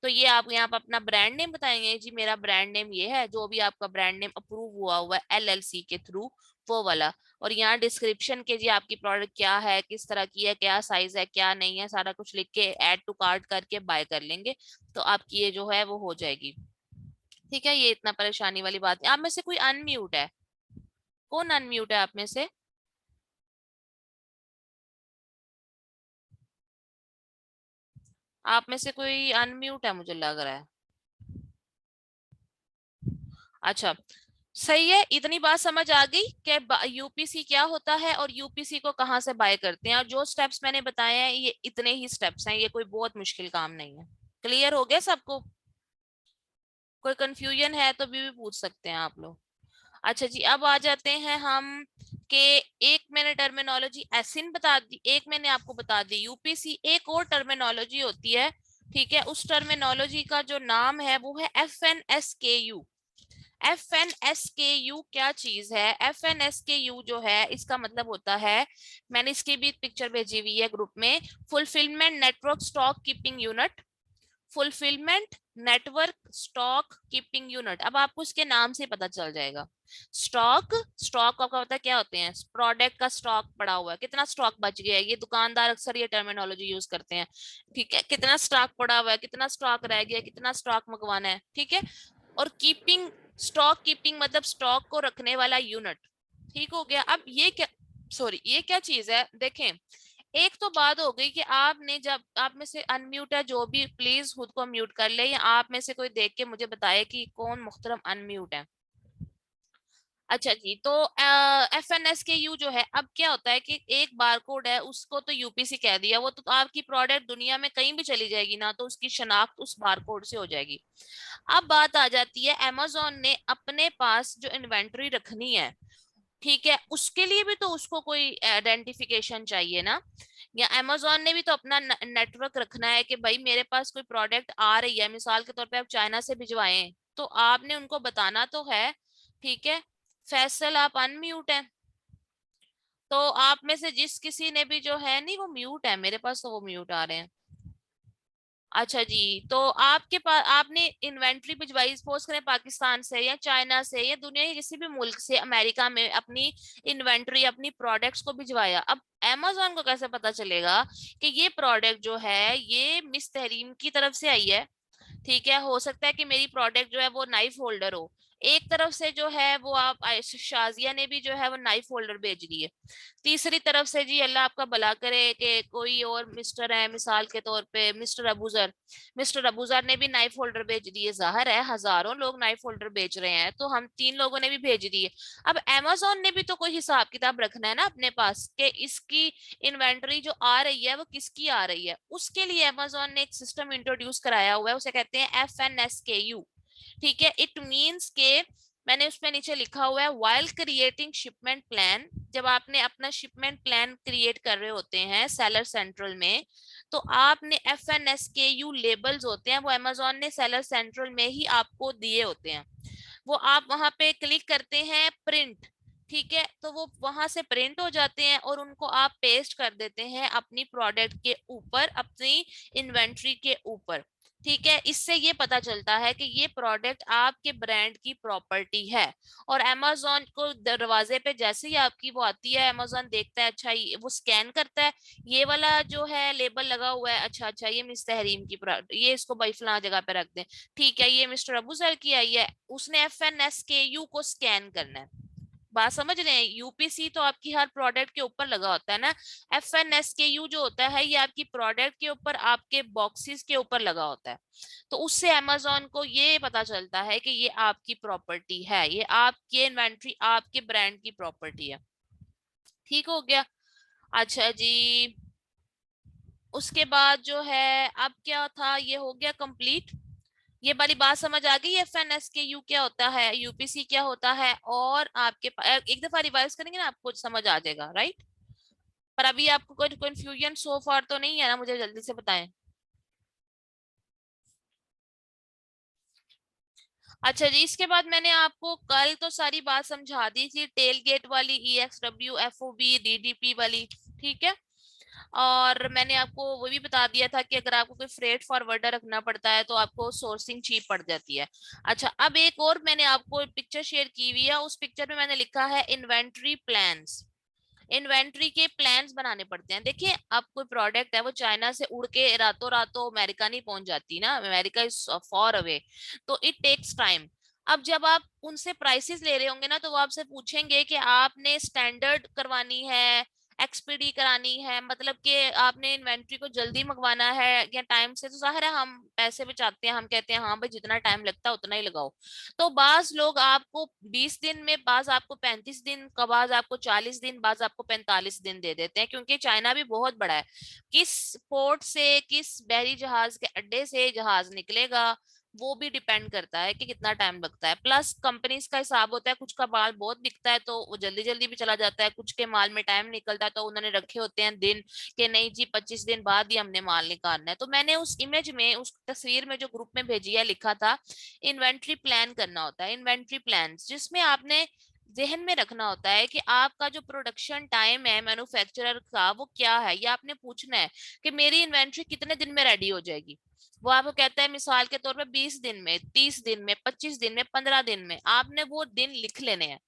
तो ये आप यहाँ पर अपना ब्रांड नेम बताएंगे, जी मेरा ब्रांड नेम ये है, जो भी आपका ब्रांड नेम अप्रूव हुआ हुआ है एलएलसी के थ्रू, वो वाला। और यहाँ डिस्क्रिप्शन के जी आपकी प्रोडक्ट क्या है, किस तरह की है, क्या साइज है, क्या नहीं है, सारा कुछ लिख के ऐड टू कार्ट करके बाय कर लेंगे, तो आपकी ये जो है वो हो जाएगी। ठीक है, ये इतना परेशानी वाली बात है। आप में से कोई अनम्यूट है? कौन अनम्यूट है आप में से? आप में से कोई अनम्यूट है मुझे लग रहा है। अच्छा, सही है, इतनी बात समझ आ गई कि यूपीसी क्या होता है और यूपीसी को कहाँ से बाय करते हैं, और जो स्टेप्स मैंने बताए हैं ये इतने ही स्टेप्स हैं, ये कोई बहुत मुश्किल काम नहीं है। क्लियर हो गया सबको? कोई कंफ्यूजन है तो भी पूछ सकते हैं आप लोग। अच्छा जी, अब आ जाते हैं हम के, एक मैंने टर्मिनोलॉजी एसिन बता दी, एक मैंने आपको बता दी यूपीसी, एक और टर्मिनोलॉजी होती है। ठीक है, उस टर्मिनोलॉजी का जो नाम है वो है FNSKU। FNSKU क्या चीज है? FNSKU जो है इसका मतलब होता है, मैंने इसकी भी पिक्चर भेजी हुई है ग्रुप में, fulfilment network stock keeping unit, fulfilment network stock keeping unit. अब आपको इसके नाम से पता चल जाएगा। स्टॉक, स्टॉक आपका पता है क्या होते हैं? प्रोडक्ट का स्टॉक पड़ा हुआ है, कितना स्टॉक बच गया है, ये दुकानदार अक्सर ये टर्मिनोलॉजी यूज करते हैं। ठीक है, कितना स्टॉक पड़ा हुआ है, कितना स्टॉक रह गया, कितना स्टॉक मंगवाना है। ठीक है, और कीपिंग, स्टॉक कीपिंग मतलब स्टॉक को रखने वाला यूनिट। ठीक हो गया। अब ये क्या, सॉरी ये क्या चीज है देखें। एक तो बात हो गई कि आपने, जब आप में से अनम्यूट है जो भी, प्लीज खुद को म्यूट कर ले, या आप में से कोई देख के मुझे बताए कि कौन मुहतरम अनम्यूट है। अच्छा जी, तो FNSKU जो है, अब क्या होता है कि एक बारकोड है, उसको तो यूपीसी कह दिया, वो तो आपकी प्रोडक्ट दुनिया में कहीं भी चली जाएगी ना, तो उसकी शनाख्त उस बारकोड से हो जाएगी। अब बात आ जाती है, अमेजोन ने अपने पास जो इन्वेंट्री रखनी है, ठीक है, उसके लिए भी तो उसको कोई आइडेंटिफिकेशन चाहिए ना। या अमेजोन ने भी तो अपना नेटवर्क रखना है कि भाई मेरे पास कोई प्रोडक्ट आ रही है, मिसाल के तौर पे आप चाइना से भिजवाएं, तो आपने उनको बताना तो है। ठीक है, फैसल आप अनम्यूट है, तो आप में से जिस किसी ने भी जो है, नहीं वो म्यूट है, मेरे पास तो वो म्यूट आ रहे हैं। अच्छा जी, तो आपके पास आपने इन्वेंट्री भिजवाई, सपोज करें पाकिस्तान से या चाइना से या दुनिया के किसी भी मुल्क से, अमेरिका में अपनी इन्वेंट्री, अपनी प्रोडक्ट्स को भिजवाया। अब amazon को कैसे पता चलेगा कि ये प्रोडक्ट जो है ये मिस तहरीम की तरफ से आई है? ठीक है, हो सकता है कि मेरी प्रोडक्ट जो है वो नाइफ होल्डर हो, एक तरफ से जो है वो आप शाजिया ने भी जो है वो नाइफ होल्डर भेज दी है, तीसरी तरफ से जी अल्लाह आपका भला करे कि कोई और मिस्टर है, मिसाल के तौर पे मिस्टर अबूजर ने भी नाइफ होल्डर भेज दिए। जाहिर है हजारों लोग नाइफ होल्डर बेच रहे हैं, तो हम तीन लोगों ने भी भेज दिए। अब amazon ने भी तो कोई हिसाब किताब रखना है ना अपने पास, कि इसकी इन्वेंटरी जो आ रही है वो किसकी आ रही है। उसके लिए amazon ने एक सिस्टम इंट्रोड्यूस कराया हुआ है, उसे कहते हैं FNSKU। ठीक है, इट मींस के, मैंने उसमें नीचे लिखा हुआ है, वाइल क्रिएटिंग शिपमेंट प्लान, जब आपने अपना शिपमेंट प्लान क्रिएट कर रहे होते हैं सेलर सेंट्रल में, तो आपने FNSKU लेबल्स होते हैं, वो अमेजोन ने सेलर सेंट्रल में ही आपको दिए होते हैं। वो आप वहां पे क्लिक करते हैं प्रिंट, ठीक है, तो वो वहां से प्रिंट हो जाते हैं और उनको आप पेस्ट कर देते हैं अपनी प्रोडक्ट के ऊपर, अपनी इन्वेंट्री के ऊपर। ठीक है, इससे ये पता चलता है कि ये प्रोडक्ट आपके ब्रांड की प्रॉपर्टी है। और अमेजोन को दरवाजे पे जैसे ही आपकी वो आती है, अमेजोन देखता है, अच्छा वो स्कैन करता है, ये वाला जो है लेबल लगा हुआ है, अच्छा अच्छा ये मिस तहरीम की ये इसको भाई फलां जगह पे रख दें। ठीक है, ये मिस्टर अबू सर की आई है, उसने FNSKU को स्कैन करना है। बात समझ रहे हैं? यूपीसी तो आपकी हर प्रोडक्ट के ऊपर लगा होता है ना, FNSKU जो होता है ये आपकी प्रोडक्ट के ऊपर, आपके बॉक्सेस के ऊपर लगा होता है। तो उससे अमेजोन को ये पता चलता है कि ये आपकी प्रॉपर्टी है, ये आपकी इन्वेंट्री आपके ब्रांड की प्रॉपर्टी है। ठीक हो गया। अच्छा जी, उसके बाद जो है अब क्या था, ये हो गया कंप्लीट। ये वाली बात समझ आ गई? FNSKU क्या होता है, यूपीसी क्या होता है, और आपके एक दफा रिवाइज करेंगे ना आपको समझ आ जाएगा, राइट? पर अभी आपको कोई कंफ्यूजन सो फार तो नहीं है ना? मुझे जल्दी से बताएं। अच्छा जी, इसके बाद मैंने आपको कल तो सारी बात समझा दी थी, टेल गेट वाली, EXW FOB DDP वाली। ठीक है, और मैंने आपको वो भी बता दिया था कि अगर आपको कोई फ्रेट फॉरवर्डर रखना पड़ता है तो आपको सोर्सिंग चीप पड़ जाती है। अच्छा, अब एक और मैंने आपको पिक्चर शेयर की हुई है, उस पिक्चर में मैंने लिखा है इन्वेंट्री प्लान्स। इन्वेंट्री के प्लान्स बनाने पड़ते हैं। देखिए, अब कोई प्रोडक्ट है वो चाइना से उड़ के रातों रातों अमेरिका नहीं पहुंच जाती ना, अमेरिका इज फॉर अवे, तो इट टेक्स टाइम। अब जब आप उनसे प्राइसेस ले रहे होंगे ना, तो वो आपसे पूछेंगे कि आपने स्टैंडर्ड करवानी है, एक्सपीडी करानी है, मतलब कि आपने इन्वेंट्री को जल्दी मंगवाना है या टाइम से। तो जाहिर है हम पैसे बचाते हैं, हम कहते हैं हाँ भाई जितना टाइम लगता है उतना ही लगाओ। तो बाज लोग आपको 20 दिन में, बाज आपको 35 दिन का, बाज आपको 40 दिन, बाज आपको 45 दिन दे देते हैं, क्योंकि चाइना भी बहुत बड़ा है। किस पोर्ट से, किस बहरी जहाज के अड्डे से जहाज निकलेगा, वो भी डिपेंड करता है कि कितना टाइम लगता है। प्लस कंपनीज का हिसाब होता है, कुछ का माल बहुत बिकता है तो वो जल्दी जल्दी भी चला जाता है, कुछ के माल में टाइम निकलता है तो उन्होंने रखे होते हैं दिन, कि नहीं जी 25 दिन बाद ही हमने माल निकालना है। तो मैंने उस इमेज में, उस तस्वीर में जो ग्रुप में भेजी है, लिखा था इन्वेंट्री प्लान करना होता है, इन्वेंट्री प्लान, जिसमें आपने जहन में रखना होता है कि आपका जो प्रोडक्शन टाइम है मैन्युफैक्चरर का वो क्या है, ये आपने पूछना है कि मेरी इन्वेंट्री कितने दिन में रेडी हो जाएगी। वो आपको कहता है मिसाल के तौर पे 20 दिन में, 30 दिन में, 25 दिन में, 15 दिन में, आपने वो दिन लिख लेने हैं।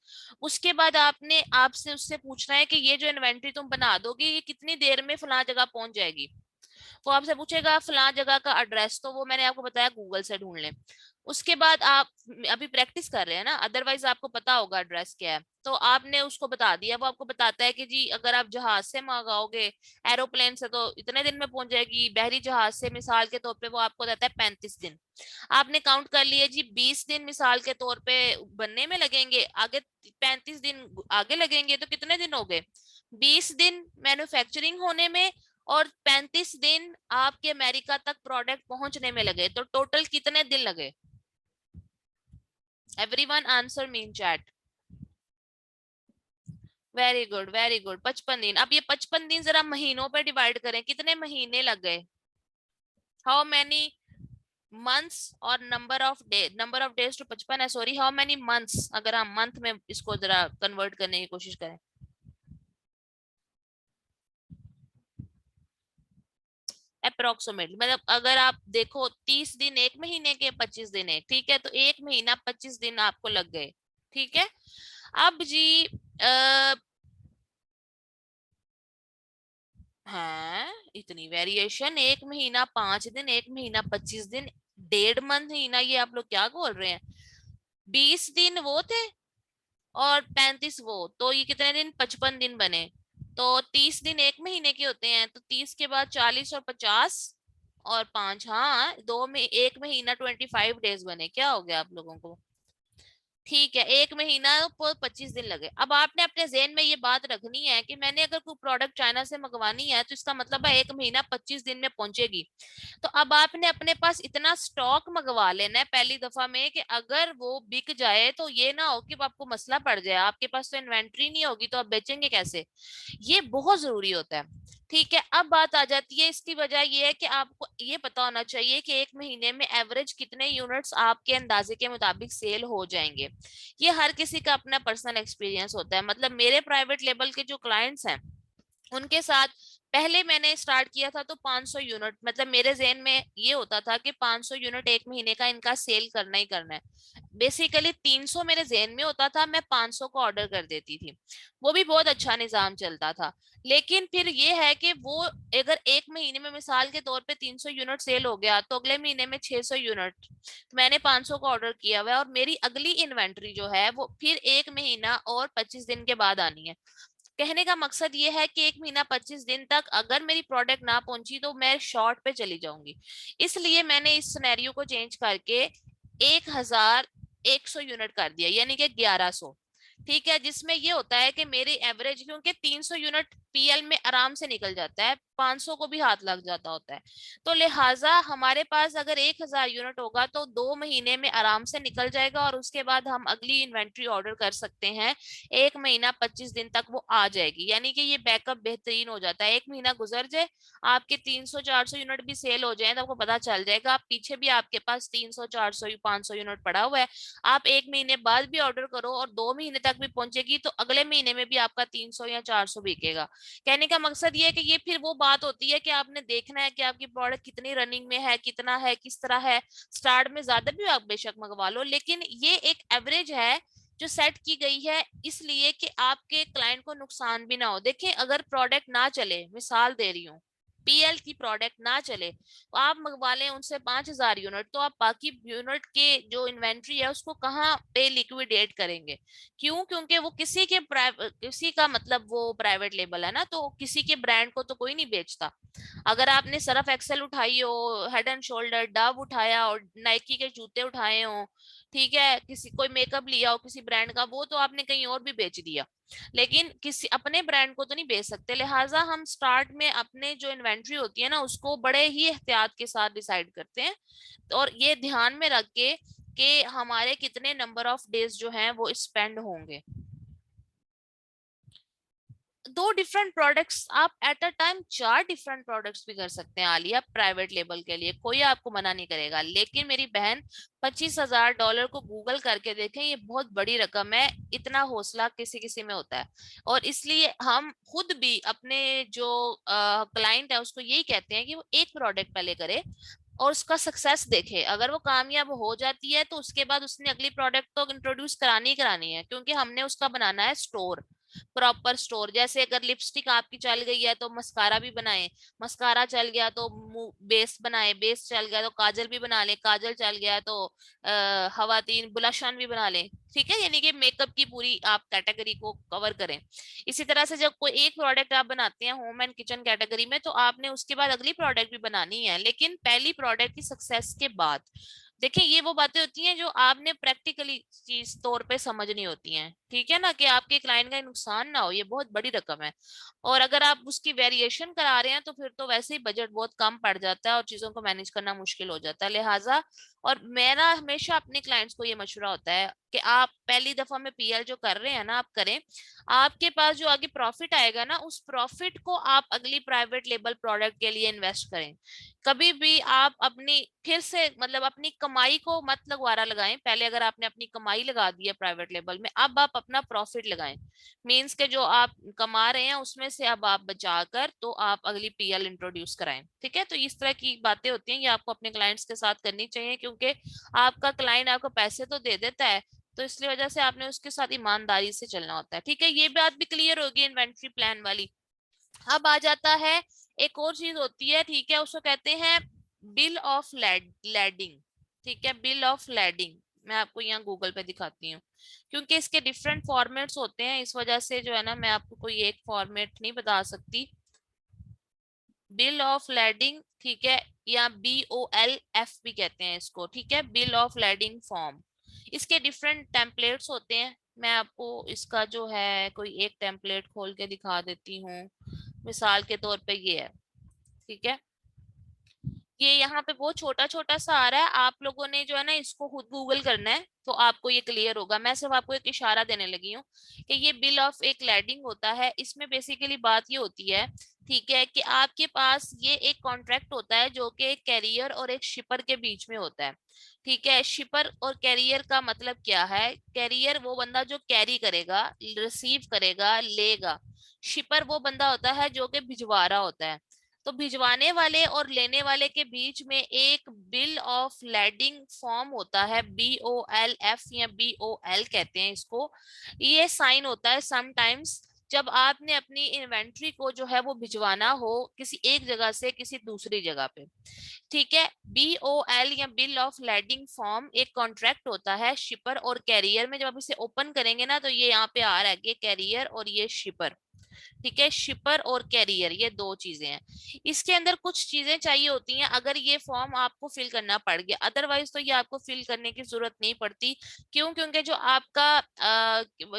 उसके बाद आपने आपसे उससे पूछना है कि ये जो इन्वेंट्री तुम बना दोगे ये कितनी देर में फला जगह पहुंच जाएगी। वो आपसे पूछेगा फलां जगह का एड्रेस, तो वो मैंने आपको बताया गूगल से ढूंढ लें। उसके बाद आप अभी प्रैक्टिस कर रहे हैं ना, अदरवाइज आपको पता होगा एड्रेस क्या है, तो आपने उसको बता दिया, वो आपको बताता है कि जी अगर आप जहाज से मंगाओगे एरोप्लेन से तो इतने दिन में पहुंच जाएगी, बहरी जहाज से मिसाल के तौर पे वो आपको देता है 35 दिन। आपने काउंट कर लिए जी 20 दिन मिसाल के तौर पे बनने में लगेंगे, आगे 35 दिन आगे लगेंगे, तो कितने दिन हो गए? 20 दिन मैन्युफैक्चरिंग होने में और 35 दिन आपके अमेरिका तक प्रोडक्ट पहुंचने में लगे, तो टोटल कितने दिन लगे? एवरीवन आंसर मी इन chat. Very good very good, 55 दिन। अब ये 55 दिन जरा महीनों पे डिवाइड करें, कितने महीने लग गए? हाउ मैनी मंथ्स और नंबर ऑफ डेज टू 55 है, सॉरी हाउ मैनी मंथ्स, अगर हम मंथ में इसको जरा कन्वर्ट करने की कोशिश करें। अप्रोक्सीमेटली मतलब अगर आप देखो 30 दिन एक महीने के, 25 दिन एक, ठीक है, तो एक महीना 25 दिन आपको लग गए। ठीक है। अब जी है इतनी वेरिएशन, एक महीना 5 दिन, एक महीना 25 दिन, 1.5 महीना, ये आप लोग क्या बोल रहे हैं? 20 दिन वो थे और 35 वो, तो ये कितने दिन? 55 दिन बने। तो 30 दिन एक महीने के होते हैं, तो 30 के बाद 40 और 50 और 5, हाँ दो में एक महीना 25 डेज बने। क्या हो गया आप लोगों को? ठीक है, एक महीना को 25 दिन लगे। अब आपने अपने जेहन में ये बात रखनी है कि मैंने अगर कोई प्रोडक्ट चाइना से मंगवानी है तो इसका मतलब है एक महीना 25 दिन में पहुंचेगी। तो अब आपने अपने पास इतना स्टॉक मंगवा लेना है पहली दफा में कि अगर वो बिक जाए तो ये ना हो कि आपको मसला पड़ जाए, आपके पास तो इन्वेंट्री नहीं होगी तो आप बेचेंगे कैसे। ये बहुत जरूरी होता है। ठीक है, अब बात आ जाती है, इसकी वजह ये है कि आपको ये पता होना चाहिए कि एक महीने में एवरेज कितने यूनिट्स आपके अंदाजे के मुताबिक सेल हो जाएंगे। ये हर किसी का अपना पर्सनल एक्सपीरियंस होता है। मतलब मेरे प्राइवेट लेवल के जो क्लाइंट्स हैं उनके साथ पहले मैंने स्टार्ट किया था तो 500 यूनिट, मतलब मेरे जेहन में ये होता था कि 500 यूनिट एक महीने का इनका सेल करना ही करना है। बेसिकली 300 मेरे जेहन में होता था, मैं 500 को ऑर्डर कर देती थी, वो भी बहुत अच्छा निजाम चलता था। लेकिन फिर ये है कि वो अगर एक महीने में मिसाल के तौर पे 300 यूनिट सेल हो गया तो अगले महीने में 600 यूनिट, तो मैंने 500 को ऑर्डर किया हुआ है और मेरी अगली इन्वेंट्री जो है वो फिर एक महीना और 25 दिन के बाद आनी है। कहने का मकसद ये है कि एक महीना 25 दिन तक अगर मेरी प्रोडक्ट ना पहुंची तो मैं शॉर्ट पे चली जाऊंगी। इसलिए मैंने इस सिनेरियो को चेंज करके 1100 यूनिट कर दिया, यानी कि 1100। ठीक है, जिसमें ये होता है कि मेरी एवरेज, क्योंकि 300 यूनिट पीएल में आराम से निकल जाता है, 500 को भी हाथ लग जाता होता है, तो लिहाजा हमारे पास अगर 1000 यूनिट होगा तो 2 महीने में आराम से निकल जाएगा और उसके बाद हम अगली इन्वेंट्री ऑर्डर कर सकते हैं। एक महीना 25 दिन तक वो आ जाएगी, यानी कि ये बैकअप बेहतरीन हो जाता है। एक महीना गुजर जाए, आपके 300-400 यूनिट भी सेल हो जाए तो आपको पता चल जाएगा, आप पीछे भी आपके पास 300-400-500 यूनिट पड़ा हुआ है, आप एक महीने बाद भी ऑर्डर करो और 2 महीने तक भी पहुंचेगी तो अगले महीने में भी आपका 300 या 400 बिकेगा। कहने का मकसद ये है कि ये फिर वो बात होती है कि आपने देखना है कि आपकी प्रोडक्ट कितनी रनिंग में है, कितना है, किस तरह है। स्टार्ट में ज्यादा भी आप बेशक मंगवा लो, लेकिन ये एक एवरेज है जो सेट की गई है, इसलिए कि आपके क्लाइंट को नुकसान भी ना हो। देखें, अगर प्रोडक्ट ना चले, मिसाल दे रही हूँ, पीएल की प्रोडक्ट ना चले तो आप मंगवा लें उनसे 5000 यूनिट, तो आप बाकी यूनिट के जो इन्वेंट्री है उसको कहाँ पे लिक्विडेट करेंगे? क्यों? क्योंकि वो किसी का मतलब वो प्राइवेट लेबल है ना, तो किसी के ब्रांड को तो कोई नहीं बेचता। अगर आपने सर्फ एक्सेल उठाई हो, हेड एंड शोल्डर, डव उठाया और नाइकी के जूते उठाए हो, ठीक है, किसी कोई मेकअप लिया हो किसी ब्रांड का, वो तो आपने कहीं और भी बेच दिया, लेकिन किसी अपने ब्रांड को तो नहीं बेच सकते। लिहाजा हम स्टार्ट में अपने जो इन्वेंट्री होती है ना उसको बड़े ही एहतियात के साथ डिसाइड करते हैं, और ये ध्यान में रख के कि हमारे कितने नंबर ऑफ डेज जो हैं वो स्पेंड होंगे। दो डिफरेंट प्रोडक्ट्स आप at a time 4 different products भी कर सकते हैं आलिया प्राइवेट लेबल के लिए, कोई आपको मना नहीं करेगा। लेकिन मेरी बहन $25,000 को गूगल करके देखें, ये बहुत बड़ी रकम है, इतना हौसला किसी किसी में होता है। और इसलिए हम खुद भी अपने जो क्लाइंट है उसको यही कहते हैं कि वो एक प्रोडक्ट पहले करे और उसका सक्सेस देखे। अगर वो कामयाब हो जाती है तो उसके बाद उसने अगली प्रोडक्ट तो इंट्रोड्यूस करानी ही करानी है, क्योंकि हमने उसका बनाना है स्टोर, प्रॉपर स्टोर। जैसे अगर लिपस्टिक आपकी चल गई है तो मस्कारा भी बनाए, मस्कारा चल गया तो बेस बनाए, बेस चल गया तो काजल भी बना ले, काजल चल गया तो खवातीन ब्लशन भी बना ले। ठीक है, यानी कि मेकअप की पूरी आप कैटेगरी को कवर करें। इसी तरह से जब कोई एक प्रोडक्ट आप बनाते हैं होम एंड किचन कैटेगरी में, तो आपने उसके बाद अगली प्रोडक्ट भी बनानी है, लेकिन पहली प्रोडक्ट की सक्सेस के बाद। देखिए ये वो बातें होती हैं जो आपने प्रैक्टिकली चीज तौर पे समझनी होती हैं, ठीक है ना, कि आपके क्लाइंट का नुकसान ना हो, ये बहुत बड़ी रकम है। और अगर आप उसकी वेरिएशन करा रहे हैं तो फिर तो वैसे ही बजट बहुत कम पड़ जाता है और चीजों को मैनेज करना मुश्किल हो जाता है, लिहाजा। और मेरा हमेशा अपने क्लाइंट्स को ये मशवरा होता है कि आप पहली दफा में पीएल जो कर रहे हैं ना, आप करें। आपके पास जो आगे प्रॉफिट आएगा ना, उस प्रॉफिट को आप अगली प्राइवेट लेबल प्रोडक्ट के लिए इन्वेस्ट करें। कभी भी आप अपनी फिर से मतलब अपनी कमाई को मत लगवारा लगाएं। पहले अगर आपने अपनी कमाई लगा दी है प्राइवेट लेबल में, अब आप अपना प्रॉफिट लगाएं। मींस के जो आप कमा रहे हैं उसमें से अब आप बचाकर तो आप अगली पीएल इंट्रोड्यूस कराएं। ठीक है, तो इस तरह की बातें होती हैं, ये आपको अपने क्लाइंट्स के साथ करनी चाहिए, क्योंकि आपका क्लाइंट आपको पैसे तो दे देता है, तो इसलिए वजह से आपने उसके साथ ईमानदारी से चलना होता है। ठीक है, ये बात भी क्लियर होगी इन्वेंट्री प्लान वाली। अब आ जाता है एक और चीज होती है, ठीक है, उसको कहते हैं बिल ऑफ लैडिंग। ठीक है, बिल ऑफ लैडिंग मैं आपको यहाँ गूगल पे दिखाती हूँ, क्योंकि इसके डिफरेंट फॉर्मेट्स होते हैं, इस वजह से जो है ना मैं आपको कोई एक फॉर्मेट नहीं बता सकती। बिल ऑफ लैडिंग, ठीक है, या BOLF भी कहते हैं इसको। ठीक है, बिल ऑफ लैडिंग फॉर्म, इसके डिफरेंट टेम्पलेट्स होते हैं। मैं आपको इसका जो है कोई एक टेम्पलेट खोल के दिखा देती हूँ। मिसाल के तौर पे ये है, ठीक है, ये यहाँ पे बहुत छोटा छोटा सा आ रहा है, आप लोगों ने जो है ना इसको खुद गूगल करना है तो आपको ये क्लियर होगा। मैं सिर्फ आपको एक इशारा देने लगी हूँ कि ये बिल ऑफ एक लैडिंग होता है। इसमें बेसिकली बात ये होती है, ठीक है, कि आपके पास ये एक कॉन्ट्रैक्ट होता है जो कि एक कैरियर और एक शिपर के बीच में होता है। ठीक है, शिपर और कैरियर का मतलब क्या है? कैरियर वो बंदा जो कैरी करेगा, रिसीव करेगा, लेगा। शिपर वो बंदा होता है जो कि भिजवा रहा होता है। तो भिजवाने वाले और लेने वाले के बीच में एक बिल ऑफ लैडिंग फॉर्म होता है, BOLF या BOL कहते हैं इसको। ये साइन होता है समटाइम्स जब आपने अपनी इन्वेंट्री को जो है वो भिजवाना हो किसी एक जगह से किसी दूसरी जगह पे। ठीक है, BOL या बिल ऑफ लैडिंग फॉर्म एक कॉन्ट्रैक्ट होता है शिपर और कैरियर में। जब आप इसे ओपन करेंगे ना तो ये यहाँ पे आ रहा है कि कैरियर और ये शिपर। ठीक है, शिपर और कैरियर ये दो चीजें हैं। इसके अंदर कुछ चीजें चाहिए होती हैं अगर ये फॉर्म आपको फिल करना पड़ गया, अदरवाइज तो ये आपको फिल करने की जरूरत नहीं पड़ती। क्यों? क्योंकि जो आपका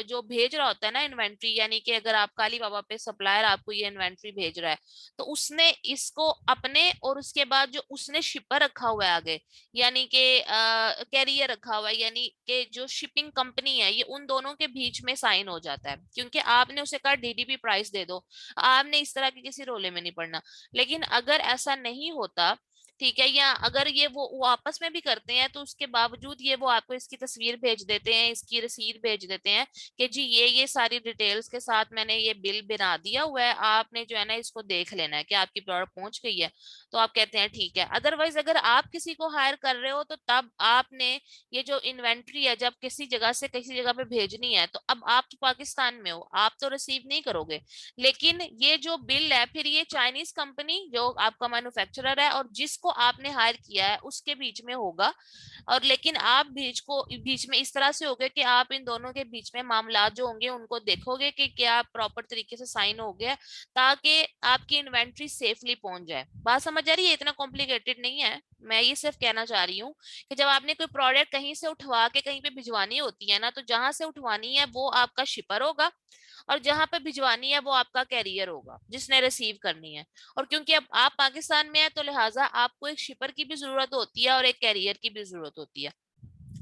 जो भेज रहा होता है ना इन्वेंट्री, यानी कि अगर आपका अली बाबा पे सप्लायर आपको ये इन्वेंट्री भेज रहा है, तो उसने इसको अपने और उसके बाद जो उसने शिपर रखा हुआ है आगे, यानी कि कैरियर रखा हुआ है, यानी कि जो शिपिंग कंपनी है, ये उन दोनों के बीच में साइन हो जाता है। क्योंकि आपने उसे कहा DDP प्राइस दे दो, आपने इस तरह के किसी रोले में नहीं पड़ना। लेकिन अगर ऐसा नहीं होता, ठीक है, या अगर ये वो आपस में भी करते हैं तो उसके बावजूद ये वो आपको इसकी तस्वीर भेज देते हैं, इसकी रसीद भेज देते हैं कि जी ये सारी डिटेल्स के साथ मैंने ये बिल बना दिया हुआ है, आपने जो है ना इसको देख लेना है कि आपकी प्रोडक्ट पहुंच गई है। तो आप कहते हैं ठीक है। अदरवाइज अगर आप किसी को हायर कर रहे हो तो तब आपने ये जो इन्वेंट्री है जब किसी जगह से किसी जगह पे भेजनी है, तो अब आप तो पाकिस्तान में हो, आप तो रिसीव नहीं करोगे। लेकिन ये जो बिल है फिर ये चाइनीज कंपनी जो आपका मैन्युफैक्चरर है और जिसको आपने हायर किया है उसके बीच में होगा। और लेकिन आप बीच में इस तरह से होगे कि आप इन दोनों के बीच में मामला जो होंगे उनको देखोगे कि क्या प्रॉपर तरीके से साइन हो गया, ताकि आपकी इन्वेंट्री सेफली पहुंच जाए। बात समझ आ रही है? इतना कॉम्प्लिकेटेड नहीं है। मैं ये सिर्फ कहना चाह रही हूँ कि जब आपने कोई प्रोडक्ट कहीं से उठवा के कहीं पे भिजवानी होती है ना, तो जहां से उठवानी है वो आपका शिपर होगा और जहां पे भिजवानी है वो आपका कैरियर होगा जिसने रिसीव करनी है। और क्योंकि अब आप पाकिस्तान में है तो लिहाजा आपको एक शिपर की भी जरूरत होती है और एक कैरियर की भी जरूरत होती है।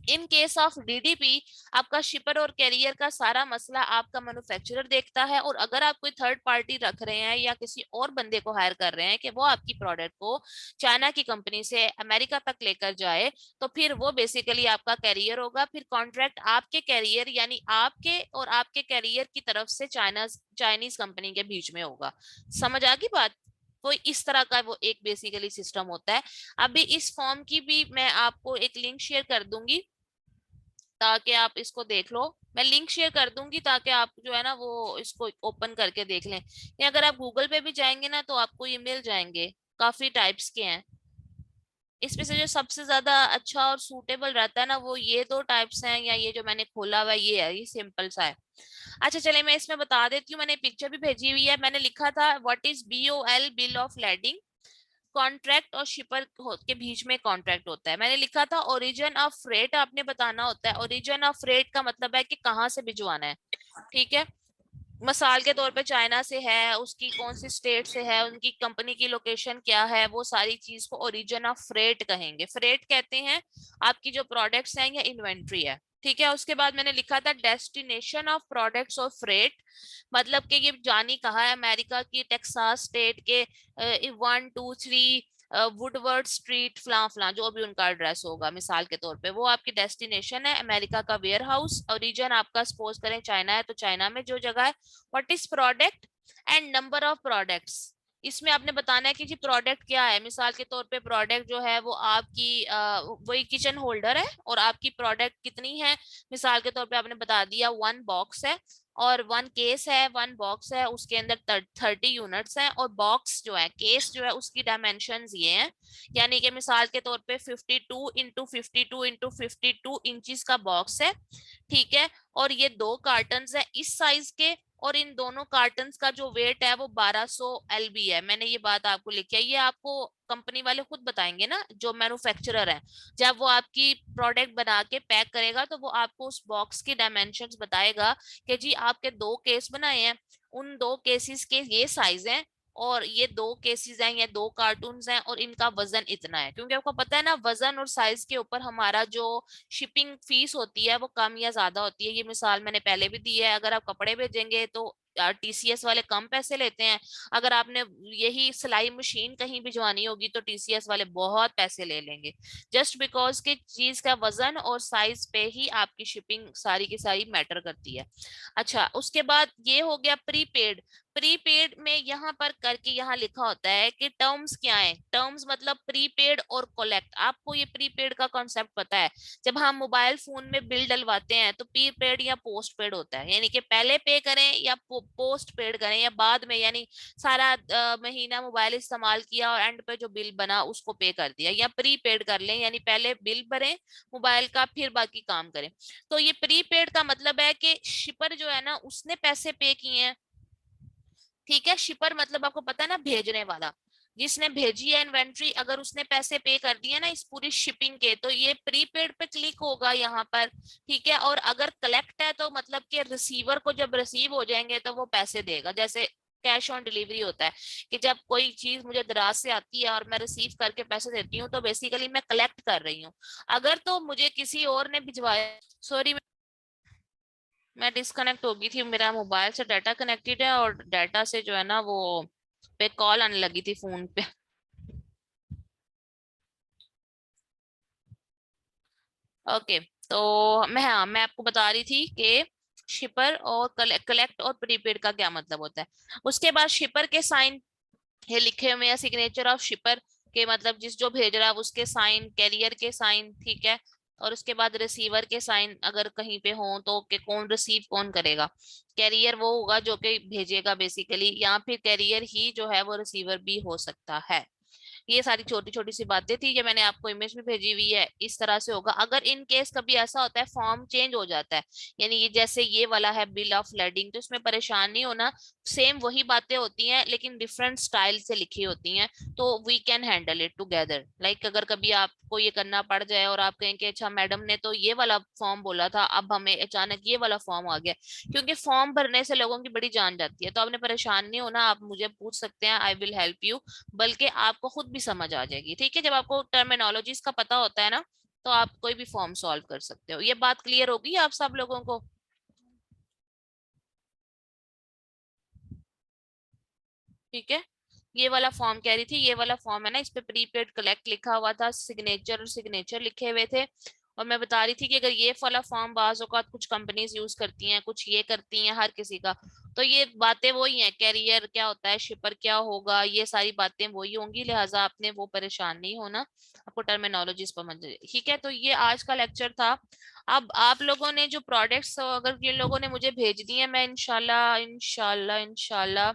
इन केस ऑफ डीडीपी आपका शिपर और कैरियर का सारा मसला आपका मैन्युफैक्चरर देखता है, और अगर आप कोई थर्ड पार्टी रख रहे हैं या किसी और बंदे को हायर कर रहे हैं कि वो आपकी प्रोडक्ट को चाइना की कंपनी से अमेरिका तक लेकर जाए, तो फिर वो बेसिकली आपका कैरियर होगा। फिर कॉन्ट्रैक्ट आपके कैरियर यानी आपके और आपके कैरियर की तरफ से चाइनीज कंपनी के बीच में होगा। समझ आ गई बात? तो इस तरह का वो एक बेसिकली सिस्टम होता है। अभी इस फॉर्म की भी मैं आपको एक लिंक शेयर कर दूंगी ताकि आप इसको देख लो। मैं लिंक शेयर कर दूंगी ताकि आप जो है ना वो इसको ओपन करके देख लें, या अगर आप गूगल पे भी जाएंगे ना तो आपको ये मिल जाएंगे। काफी टाइप्स के हैं, इसमें से जो सबसे ज्यादा अच्छा और सूटेबल रहता है ना वो ये दो टाइप्स हैं, या ये जो मैंने खोला हुआ है ये है, ये सिंपल सा है। अच्छा चले मैं इसमें बता देती हूँ, मैंने पिक्चर भी भेजी हुई है। मैंने लिखा था what is BOL, bill of landing. Contract और शिपर के बीच में कॉन्ट्रैक्ट होता है। मैंने लिखा था ओरिजिन ऑफ फ्रेट आपने बताना होता है। ओरिजिन ऑफ फ्रेट का मतलब है कि कहाँ से भिजवाना है, ठीक है। मिसाल के तौर पे चाइना से है, उसकी कौन सी स्टेट से है, उनकी कंपनी की लोकेशन क्या है, वो सारी चीज को ओरिजिन ऑफ फ्रेट कहेंगे। फ्रेट कहते हैं आपकी जो प्रोडक्ट्स हैं या इन्वेंट्री है, ठीक है। उसके बाद मैंने लिखा था डेस्टिनेशन ऑफ प्रोडक्ट्स और फ्रेट, मतलब कि ये जानी कहाँ है, अमेरिका की टेक्सास स्टेट के 123 वुडवर्ड स्ट्रीट फला फला जो भी उनका एड्रेस होगा मिसाल के तौर पे, वो आपकी डेस्टिनेशन है। अमेरिका का वेयर हाउस, ओरिजिन आपका सपोज करें चाइना है तो चाइना में जो जगह है। What is product and number of products, इसमें आपने बताना है कि जी प्रोडक्ट क्या है। मिसाल के तौर पे प्रोडक्ट जो है वो आपकी वही किचन होल्डर है, और आपकी प्रोडक्ट कितनी है। मिसाल के तौर पे आपने बता दिया 1 बॉक्स है और 1 केस है, 1 बॉक्स है उसके अंदर 30 यूनिट्स हैं, और बॉक्स जो है केस जो है उसकी डायमेंशन ये हैं, यानी कि मिसाल के तौर पे 52 × 52 × 52 इंचेस का बॉक्स है, ठीक है। और ये 2 कार्टन है इस साइज के, और इन दोनों कार्टन का जो वेट है वो 1200 LB है। मैंने ये बात आपको लिखी है, ये आपको कंपनी वाले खुद बताएंगे ना, जो मैन्युफैक्चरर है। जब वो आपकी प्रोडक्ट बना के पैक करेगा तो वो आपको उस बॉक्स की डायमेंशंस बताएगा कि जी आपके 2 केस बनाए हैं, उन 2 केसेस के ये साइज हैं, और ये 2 केसेस हैं, ये 2 कार्टून हैं, और इनका वजन इतना है। क्योंकि आपको पता है ना वजन और साइज के ऊपर हमारा जो शिपिंग फीस होती है वो कम या ज्यादा होती है। ये मिसाल मैंने पहले भी दी है, अगर आप कपड़े भेजेंगे तो TCS वाले कम पैसे लेते हैं। अगर आपने यही सिलाई मशीन कहीं भिजवानी होगी तो TCS वाले बहुत पैसे ले लेंगे, जस्ट बिकॉज कि चीज का वजन और साइज पे ही आपकी शिपिंग सारी की सारी मैटर करती है। अच्छा उसके बाद ये हो गया प्रीपेड। प्रीपेड में यहाँ पर करके यहाँ लिखा होता है कि टर्म्स क्या है। टर्म्स मतलब प्रीपेड और कलेक्ट। आपको ये प्रीपेड का कॉन्सेप्ट पता है, जब हम मोबाइल फोन में बिल डलवाते हैं तो प्रीपेड या पोस्ट पेड होता है, यानी कि पहले पे करें या पोस्ट पेड करें या बाद में, यानी सारा महीना मोबाइल इस्तेमाल किया और एंड पे जो बिल बना उसको पे कर दिया, या प्रीपेड कर लें यानी पहले बिल भरें मोबाइल का फिर बाकी काम करें। तो ये प्रीपेड का मतलब है कि शिपर जो है ना उसने पैसे पे किए हैं, ठीक है। शिपर मतलब आपको पता है ना भेजने वाला, जिसने भेजी है इन्वेंट्री, अगर उसने पैसे पे कर दिए ना इस पूरी शिपिंग के तो ये प्रीपेड पे क्लिक होगा यहाँ पर, ठीक है। और अगर कलेक्ट है तो मतलब कि रिसीवर को जब रिसीव हो जाएंगे तो वो पैसे देगा। जैसे कैश ऑन डिलीवरी होता है कि जब कोई चीज मुझे दराज से आती है और मैं रिसीव करके पैसे देती हूँ तो बेसिकली मैं कलेक्ट कर रही हूँ। अगर तो मुझे किसी और ने भिजवाया, सॉरी मैं डिस्कनेक्ट हो गई थी, मेरा मोबाइल से डाटा कनेक्टेड है और डाटा से जो है ना वो पे कॉल आने लगी थी फोन पे। ओके, तो मैं आपको बता रही थी कि शिपर और कलेक्ट और प्रीपेड का क्या मतलब होता है। उसके बाद शिपर के साइन ये लिखे हुए हैं, सिग्नेचर ऑफ शिपर के मतलब जिस जो भेज रहा है उसके साइन, कैरियर के साइन, ठीक है। और उसके बाद रिसीवर के साइन अगर कहीं पे हो तो कि कौन रिसीव कौन करेगा। कैरियर वो होगा जो कि भेजेगा बेसिकली, या फिर कैरियर ही जो है वो रिसीवर भी हो सकता है। ये सारी छोटी छोटी सी बातें थी, ये मैंने आपको इमेज भी भेजी हुई है। इस तरह से होगा। अगर इन केस कभी ऐसा होता है फॉर्म चेंज हो जाता है, यानी ये जैसे ये वाला है बिल ऑफ लेडिंग, तो इसमें परेशान नहीं होना, सेम वही बातें होती हैं लेकिन डिफरेंट स्टाइल से लिखी होती हैं। तो we can handle it together. Like अगर कभी आपको ये करना पड़ जाए और आप कहें कि अच्छा मैडम ने तो ये वाला फॉर्म बोला था, अब हमें अचानक ये वाला फॉर्म आ गया, क्योंकि फॉर्म भरने से लोगों की बड़ी जान जाती है। तो आपने परेशान नहीं होना, आप मुझे पूछ सकते हैं, आई विल हेल्प यू। बल्कि आपको खुद भी समझ आ जाएगी, ठीक है। जब आपको टर्मिनोलॉजीज का पता होता है ना तो आप कोई भी फॉर्म सॉल्व कर सकते हो। ये बात क्लियर होगी आप सब लोगों को? ठीक है, ये वाला फॉर्म कह रही थी, ये वाला फॉर्म है ना, इस पे प्रीपेड कलेक्ट लिखा हुआ था, सिग्नेचर और सिग्नेचर लिखे हुए थे। और मैं बता रही थी कि अगर ये वाला फॉर्म बाज औकात कुछ कंपनीज यूज करती हैं, कुछ ये करती हैं, हर किसी का, तो ये बातें वही हैं, कैरियर क्या होता है, शिपर क्या होगा, ये सारी बातें वही होंगी, लिहाजा आपने वो परेशान नहीं होना, आपको टर्मिनोलॉजीज समझ। ठीक है, तो ये आज का लेक्चर था। अब आप लोगों ने जो प्रोडक्ट्स अगर ये लोगों ने मुझे भेज दिए, मैं इंशाल्लाह इंशाल्लाह इंशाल्लाह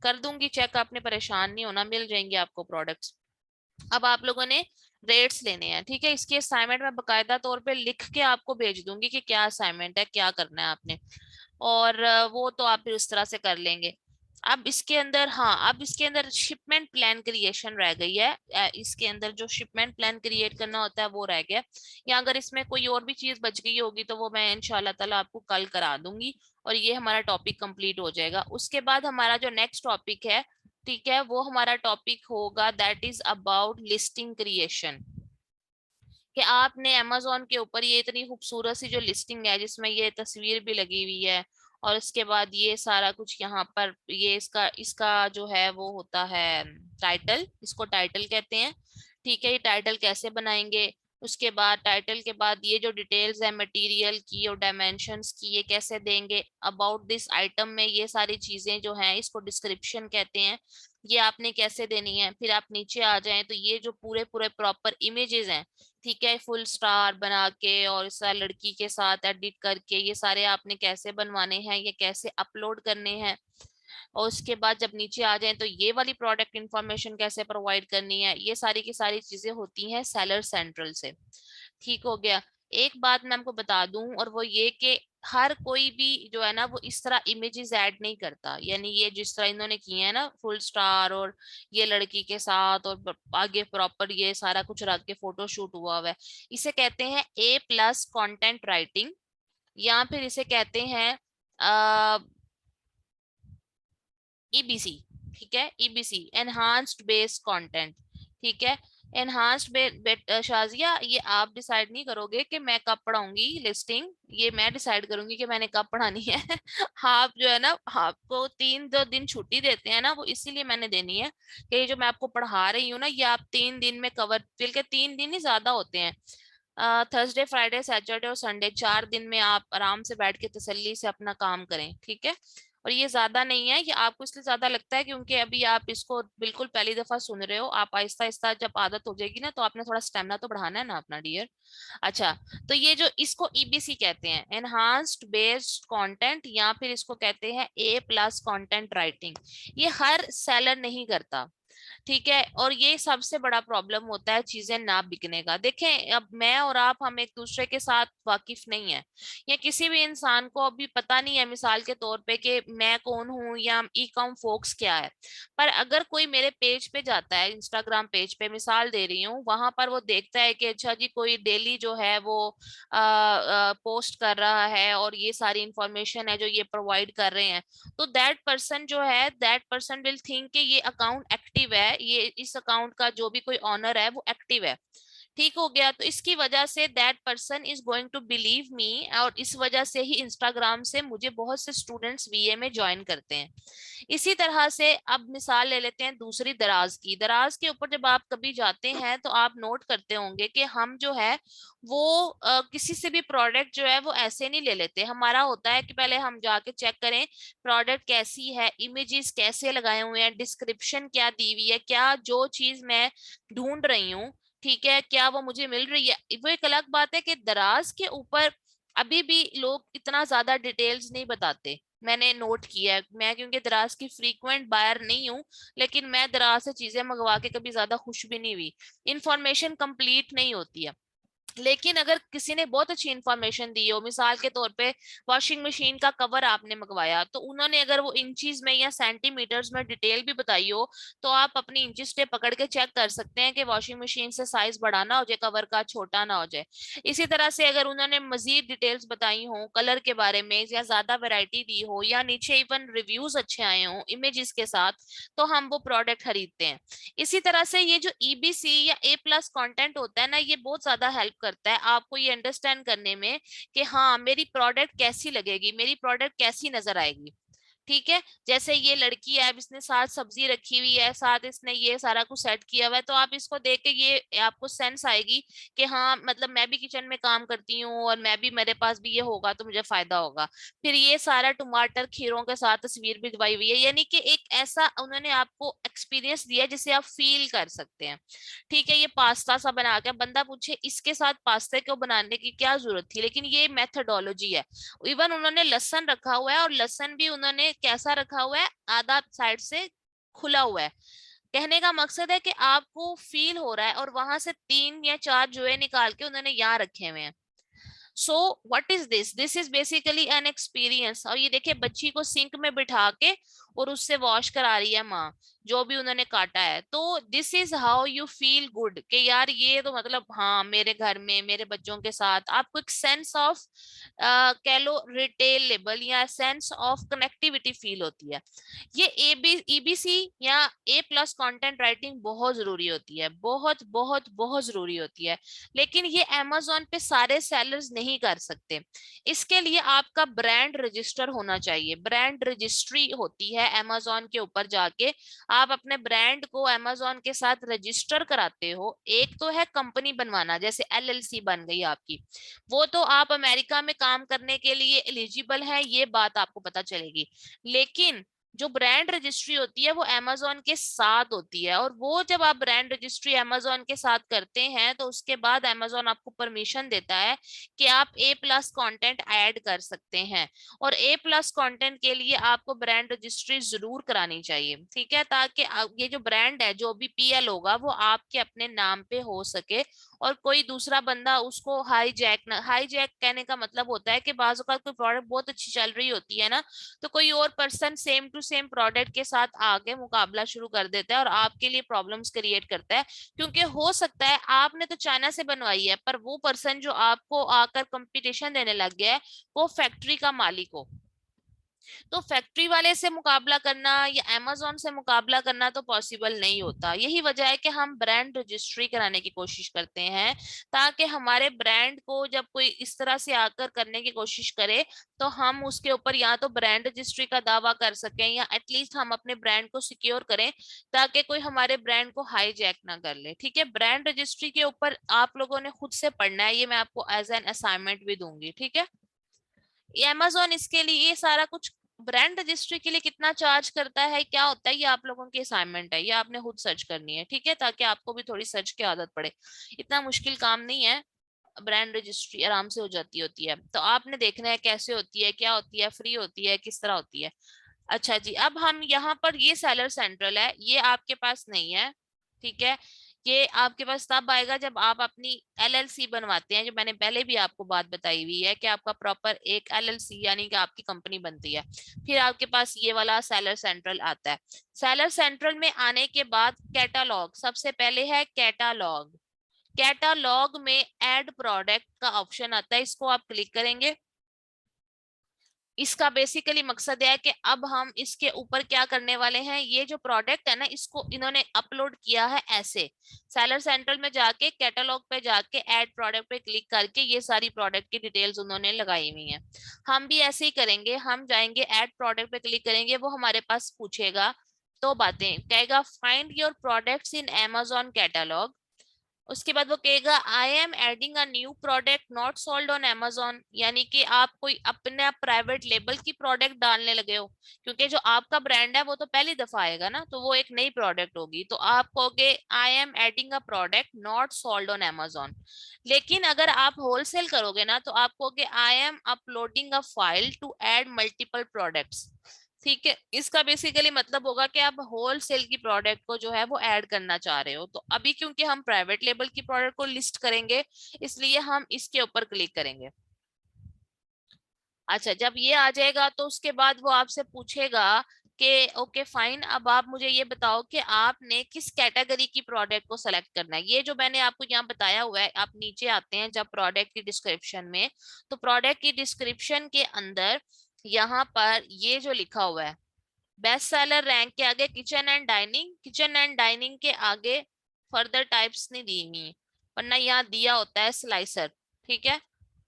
कर दूंगी चेक, आपने परेशान नहीं होना, मिल जाएंगे आपको प्रोडक्ट्स। अब आप लोगों ने रेट्स लेने हैं, ठीक है, इसकी असाइनमेंट मैं बकायदा तौर पे लिख के आपको भेज दूंगी कि क्या असाइनमेंट है, क्या करना है आपने, और वो तो आप फिर उस तरह से कर लेंगे। अब इसके अंदर, हाँ, अब इसके अंदर शिपमेंट प्लान क्रिएशन रह गई है। इसके अंदर जो शिपमेंट प्लान क्रिएट करना होता है वो रह गया, या अगर इसमें कोई और भी चीज बच गई होगी तो वो मैं इंशाल्लाह ताला आपको कल करा दूंगी, और ये हमारा टॉपिक कंप्लीट हो जाएगा। उसके बाद हमारा जो नेक्स्ट टॉपिक है, ठीक है, वो हमारा टॉपिक होगा that is about listing creation, कि आपने अमेजोन के ऊपर ये इतनी खूबसूरत सी जो लिस्टिंग है जिसमें ये तस्वीर भी लगी हुई है, और इसके बाद ये सारा कुछ यहाँ पर, ये इसका इसका जो है वो होता है टाइटल, इसको टाइटल कहते हैं। ठीक है, ये टाइटल कैसे बनाएंगे, उसके बाद टाइटल के बाद ये जो डिटेल्स है मटेरियल की और डायमेंशंस की, ये कैसे देंगे, अबाउट दिस आइटम में ये सारी चीजें जो हैं इसको डिस्क्रिप्शन कहते हैं, ये आपने कैसे देनी है। फिर आप नीचे आ जाएं तो ये जो पूरे पूरे प्रॉपर इमेजेस हैं, ठीक है, फुल स्टार बना के और इस लड़की के साथ एडिट करके, ये सारे आपने कैसे बनवाने हैं, ये कैसे अपलोड करने हैं। और उसके बाद जब नीचे आ जाएं तो ये वाली प्रोडक्ट इंफॉर्मेशन कैसे प्रोवाइड करनी है, ये सारी की सारी चीजें होती हैं सेलर सेंट्रल से। ठीक हो गया। एक बात मैं आपको बता दूं, और वो ये कि हर कोई भी जो है ना वो इस तरह इमेजेस ऐड नहीं करता, यानी ये जिस तरह इन्होंने किए हैं ना फुल स्टार और ये लड़की के साथ और आगे प्रॉपर ये सारा कुछ रख के फोटो शूट हुआ हुआ है, इसे कहते हैं A+ कंटेंट राइटिंग, या फिर इसे कहते हैं ईबीसी। ठीक है, ईबीसी एनहांस्ड बेस कंटेंट। ठीक है, एनहांस्ड शाजिया, ये आप डिसाइड नहीं करोगे कि मैं कब पढ़ाऊंगी लिस्टिंग, ये मैं डिसाइड करूंगी कि मैंने कब पढ़ानी है। आप जो है ना, आपको 3 2 दिन छुट्टी देते हैं ना, वो इसीलिए मैंने देनी है कि ये जो मैं आपको पढ़ा रही हूँ ना, ये आप 3 दिन में कवर, बल्कि 3 दिन ही ज्यादा होते हैं, थर्सडे फ्राइडे सैटरडे और संडे, 4 दिन में आप आराम से बैठ के तसल्ली से अपना काम करें। ठीक है, और ये ज्यादा नहीं है, ये आपको इसलिए ज्यादा लगता है क्योंकि अभी आप इसको बिल्कुल पहली दफा सुन रहे हो, आप आहिस्ता आहिस्ता जब आदत हो जाएगी ना तो आपने थोड़ा स्टेमिना तो बढ़ाना है ना अपना डियर। अच्छा, तो ये जो इसको ईबीसी कहते हैं, एनहांस्ड बेस्ड कंटेंट, या फिर इसको कहते हैं A+ कंटेंट राइटिंग, ये हर सेलर नहीं करता। ठीक है, और ये सबसे बड़ा प्रॉब्लम होता है चीजें ना बिकने का। देखें, अब मैं और आप हम एक दूसरे के साथ वाकिफ नहीं है, या किसी भी इंसान को अभी पता नहीं है मिसाल के तौर पे कि मैं कौन हूं या ई कॉम फोक्स क्या है, पर अगर कोई मेरे पेज पे जाता है, इंस्टाग्राम पेज पे मिसाल दे रही हूँ, वहां पर वो देखता है कि अच्छा जी कोई डेली जो है वो पोस्ट कर रहा है और ये सारी इंफॉर्मेशन है जो ये प्रोवाइड कर रहे हैं, तो दैट पर्सन जो है, दैट पर्सन विल थिंक कि ये अकाउंट एक्टिव है, ये इस अकाउंट का जो भी कोई ऑनर है वो एक्टिव है। ठीक हो गया, तो इसकी वजह से that person is going to believe me, और इस वजह से ही इंस्टाग्राम से मुझे बहुत से स्टूडेंट्स वीए में ज्वाइन करते हैं। इसी तरह से अब मिसाल ले लेते हैं दूसरी, दराज की। दराज के ऊपर जब आप कभी जाते हैं तो आप नोट करते होंगे कि हम जो है वो किसी से भी प्रोडक्ट जो है वो ऐसे नहीं ले लेते, हमारा होता है कि पहले हम जाके चेक करें प्रोडक्ट कैसी है, इमेजेस कैसे लगाए हुए हैं, डिस्क्रिप्शन क्या दी हुई है, क्या जो चीज मैं ढूंढ रही हूँ, ठीक है, क्या वो मुझे मिल रही है। वो एक अलग बात है कि दराज के ऊपर अभी भी लोग इतना ज्यादा डिटेल्स नहीं बताते, मैंने नोट किया है, मैं क्योंकि दराज की फ्रीक्वेंट बायर नहीं हूँ, लेकिन मैं दराज से चीजें मंगवा के कभी ज्यादा खुश भी नहीं हुई, इंफॉर्मेशन कंप्लीट नहीं होती है। लेकिन अगर किसी ने बहुत अच्छी इंफॉर्मेशन दी हो, मिसाल के तौर पे वॉशिंग मशीन का कवर आपने मंगवाया, तो उन्होंने अगर वो इंचीज में या सेंटीमीटर्स में डिटेल भी बताई हो, तो आप अपनी इंचेस टेप पकड़ के चेक कर सकते हैं कि वॉशिंग मशीन से साइज बड़ा ना हो जाए, कवर का छोटा ना हो जाए। इसी तरह से अगर उन्होंने मजीद डिटेल्स बताई हो कलर के बारे में, या ज्यादा वैरायटी दी हो, या नीचे इवन रिव्यूज अच्छे आए हो इमेजेस के साथ, तो हम वो प्रोडक्ट खरीदते हैं। इसी तरह से ये जो ईबीसी या A+ कंटेंट होता है ना, ये बहुत ज्यादा हेल्प करता है आपको ये अंडरस्टैंड करने में कि हाँ मेरी प्रोडक्ट कैसी लगेगी, मेरी प्रोडक्ट कैसी नजर आएगी। ठीक है, जैसे ये लड़की है, अब इसने साथ सब्जी रखी हुई है, साथ इसने ये सारा कुछ सेट किया हुआ है, तो आप इसको देख के ये आपको सेंस आएगी कि हाँ मतलब मैं भी किचन में काम करती हूँ और मैं भी, मेरे पास भी ये होगा तो मुझे फायदा होगा। फिर ये सारा टमाटर खीरों के साथ तस्वीर भी दबाई हुई है, यानी कि एक ऐसा उन्होंने आपको एक्सपीरियंस दिया जिसे आप फील कर सकते हैं। ठीक है, ये पास्ता सा बना के, बंदा पूछे इसके साथ पास्ता को बनाने की क्या जरूरत थी, लेकिन ये मेथोडोलॉजी है। इवन उन्होंने लहसन रखा हुआ है, और लहसन भी उन्होंने कैसा रखा हुआ है, आधा साइड से खुला हुआ है। कहने का मकसद है कि आपको फील हो रहा है, और वहां से 3 या 4 जुए निकाल के उन्होंने यहाँ रखे हुए हैं। So what is this, this is basically an experience. और ये देखिए बच्ची को सिंक में बिठा के और उससे वॉश करा रही है माँ, जो भी उन्होंने काटा है। तो this is how you feel good कि यार ये तो मतलब हाँ मेरे घर में मेरे बच्चों के साथ आपको एक सेंस ऑफ कह लो रिटेल लेबल या सेंस ऑफ कनेक्टिविटी फील होती है। ये ईबीसी या A+ कंटेंट राइटिंग बहुत जरूरी होती है, बहुत बहुत बहुत जरूरी होती है। लेकिन ये अमेजोन पे सारे सेलर्स नहीं कर सकते। इसके लिए आपका ब्रांड रजिस्टर होना चाहिए, ब्रांड रजिस्ट्री होती है अमेजोन के ऊपर जाके आप अपने ब्रांड को अमेजोन के साथ रजिस्टर कराते हो। एक तो है कंपनी बनवाना, जैसे LLC बन गई आपकी, वो तो आप अमेरिका में काम करने के लिए एलिजिबल है, ये बात आपको पता चलेगी। लेकिन जो ब्रांड रजिस्ट्री होती है वो अमेजोन के साथ होती है, और वो जब आप ब्रांड रजिस्ट्री अमेजोन के साथ करते हैं तो उसके बाद अमेजोन आपको परमिशन देता है कि आप A+ कंटेंट ऐड कर सकते हैं। और A+ कंटेंट के लिए आपको ब्रांड रजिस्ट्री जरूर करानी चाहिए, ठीक है, ताकि ये जो ब्रांड है, जो भी PL होगा, वो आपके अपने नाम पे हो सके और कोई दूसरा बंदा उसको हाईजैक ना, हाईजैक कहने का मतलब होता है कि बाज़ औक़ात कोई प्रोडक्ट बहुत अच्छी चल रही होती है ना, तो कोई और person same to same product के साथ आके मुकाबला शुरू कर देता है और आपके लिए प्रॉब्लम्स क्रिएट करता है। क्योंकि हो सकता है आपने तो चाइना से बनवाई है, पर वो पर्सन जो आपको आकर कंपटीशन देने लग गया है वो फैक्ट्री का मालिक हो। तो फैक्ट्री वाले से मुकाबला करना या अमेजोन से मुकाबला करना तो पॉसिबल नहीं होता। यही वजह है कि हम ब्रांड रजिस्ट्री कराने की कोशिश करते हैं, ताकि हमारे ब्रांड को जब कोई इस तरह से आकर करने की कोशिश करे तो हम उसके ऊपर या तो ब्रांड रजिस्ट्री का दावा कर सकें, या एटलीस्ट हम अपने ब्रांड को सिक्योर करें ताकि कोई हमारे ब्रांड को हाईजैक ना कर ले। ठीक है, ब्रांड रजिस्ट्री के ऊपर आप लोगों ने खुद से पढ़ना है, ये मैं आपको एज एन असाइनमेंट भी दूंगी। ठीक है, अमेजोन इसके लिए ये सारा कुछ, ब्रांड रजिस्ट्री के लिए कितना चार्ज करता है, क्या होता है, ये आप लोगों की असाइनमेंट है, ये आपने खुद सर्च करनी है। ठीक है, ताकि आपको भी थोड़ी सर्च की आदत पड़े। इतना मुश्किल काम नहीं है, ब्रांड रजिस्ट्री आराम से हो जाती होती है। तो आपने देखना है कैसे होती है, क्या होती है, फ्री होती है, किस तरह होती है। अच्छा जी, अब हम यहाँ पर, ये सेलर सेंट्रल है, ये आपके पास नहीं है। ठीक है, ये आपके पास तब आएगा जब आप अपनी LLC बनवाते हैं, जो मैंने पहले भी आपको बात बताई हुई है कि आपका प्रॉपर एक LLC यानी कि आपकी कंपनी बनती है, फिर आपके पास ये वाला सेलर सेंट्रल आता है। सेलर सेंट्रल में आने के बाद कैटालॉग, सबसे पहले है कैटालॉग। कैटालॉग में ऐड प्रोडक्ट का ऑप्शन आता है, इसको आप क्लिक करेंगे। इसका बेसिकली मकसद है कि अब हम इसके ऊपर क्या करने वाले हैं, ये जो प्रोडक्ट है ना, इसको इन्होंने अपलोड किया है ऐसे, सेलर सेंट्रल में जाके कैटलॉग पे जाके ऐड प्रोडक्ट पे क्लिक करके ये सारी प्रोडक्ट की डिटेल्स उन्होंने लगाई हुई हैं। हम भी ऐसे ही करेंगे, हम जाएंगे ऐड प्रोडक्ट पे क्लिक करेंगे, वो हमारे पास पूछेगा तो बातें, कहेगा find your products in Amazon catalogue. उसके बाद वो कहेगा I am adding a new product not sold on Amazon, यानी कि आप कोई अपने प्राइवेट लेबल की प्रोडक्ट डालने लगे हो, क्योंकि जो आपका ब्रांड है वो तो पहली दफा आएगा ना, तो वो एक नई प्रोडक्ट होगी, तो आप कहोगे I am adding a product not sold on Amazon। लेकिन अगर आप होलसेल करोगे ना तो आप कहोगे I am uploading a file to add multiple products. ठीक है, इसका बेसिकली मतलब होगा कि आप होलसेल की प्रोडक्ट को जो है वो ऐड करना चाह रहे हो। तो अभी क्योंकि हम प्राइवेट लेबल की प्रोडक्ट को लिस्ट करेंगे, इसलिए हम इसके ऊपर क्लिक करेंगे। अच्छा, जब ये आ जाएगा तो उसके बाद वो आपसे पूछेगा कि ओके फाइन, अब आप मुझे ये बताओ कि आपने किस कैटेगरी की प्रोडक्ट को सेलेक्ट करना है। ये जो मैंने आपको यहाँ बताया हुआ है, आप नीचे आते हैं जब प्रोडक्ट की डिस्क्रिप्शन में, तो प्रोडक्ट की डिस्क्रिप्शन के अंदर यहाँ पर ये जो लिखा हुआ है, बेस्ट सेलर रैंक के आगे kitchen and dining, kitchen and dining के आगे फर्दर टाइप्स नहीं दी हुई, वरना यहाँ दिया होता है स्लाइसर। ठीक है,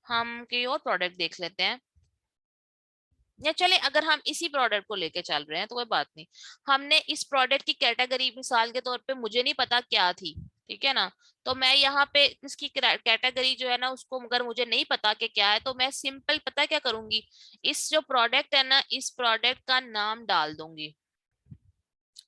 हम कोई और प्रोडक्ट देख लेते हैं, या चले अगर हम इसी प्रोडक्ट को लेके चल रहे हैं तो कोई बात नहीं। हमने इस प्रोडक्ट की कैटेगरी मिसाल के तौर पे मुझे नहीं पता क्या थी, ठीक है ना, तो मैं यहाँ पे इसकी कैटेगरी जो है ना उसको अगर मुझे नहीं पता कि क्या है तो मैं सिंपल पता क्या करूंगी, इस जो प्रोडक्ट है ना इस प्रोडक्ट का नाम डाल दूंगी।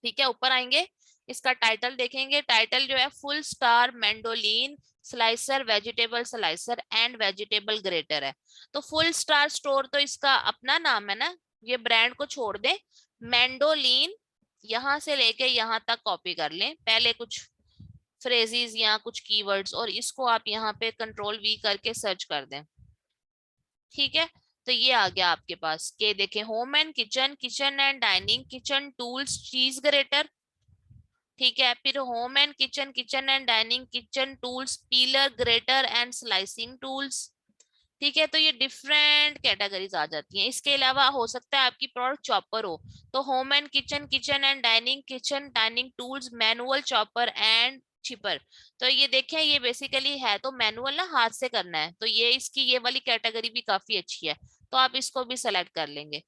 ठीक है, ऊपर आएंगे, इसका टाइटल देखेंगे, टाइटल जो है full star mandolin slicer vegetable slicer and vegetable greater है। तो फुल स्टार स्टोर तो इसका अपना नाम है ना, ये ब्रांड को छोड़ दे, मैंडोलिन यहां से लेके यहां तक कॉपी कर लें पहले कुछ फ्रेजेस या कुछ कीवर्ड्स, और इसको आप यहाँ पे कंट्रोल वी करके सर्च कर दें। ठीक है, तो ये आ गया आपके पास के देखें, home and kitchen, kitchen and dining, kitchen tools, चीज ग्रेटर। ठीक है, फिर home and kitchen, kitchen and dining, kitchen tools, pillar greater and slicing tools. ठीक है, तो ये डिफरेंट कैटेगरीज आ जाती हैं। इसके अलावा हो सकता है आपकी प्रोडक्ट चॉपर हो, तो home and kitchen, kitchen and dining, kitchen dining tools, manual chopper and cheaper. तो ये देखें, ये बेसिकली है तो मैनुअल ना, हाथ से करना है, तो ये इसकी ये वाली कैटेगरी भी काफी अच्छी है, तो आप इसको भी सेलेक्ट कर लेंगे।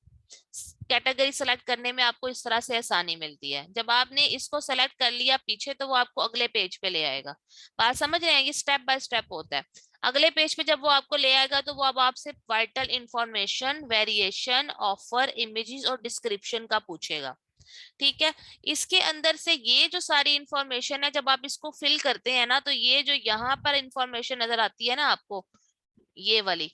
कैटेगरी सेलेक्ट करने में आपको इस तरह से आसानी मिलती है। जब आपने इसको सेलेक्ट कर लिया पीछे तो वो आपको अगले पेज पे ले आएगा। बात समझ रहे हैं, ये स्टेप बाय स्टेप होता है। अगले पेज पे जब वो आपको ले आएगा तो वो अब आपसे vital information, variation, offer, images और डिस्क्रिप्शन का पूछेगा। ठीक है, इसके अंदर से ये जो सारी इंफॉर्मेशन है जब आप इसको फिल करते हैं ना, तो ये जो यहाँ पर इंफॉर्मेशन नजर आती है ना आपको, ये वाली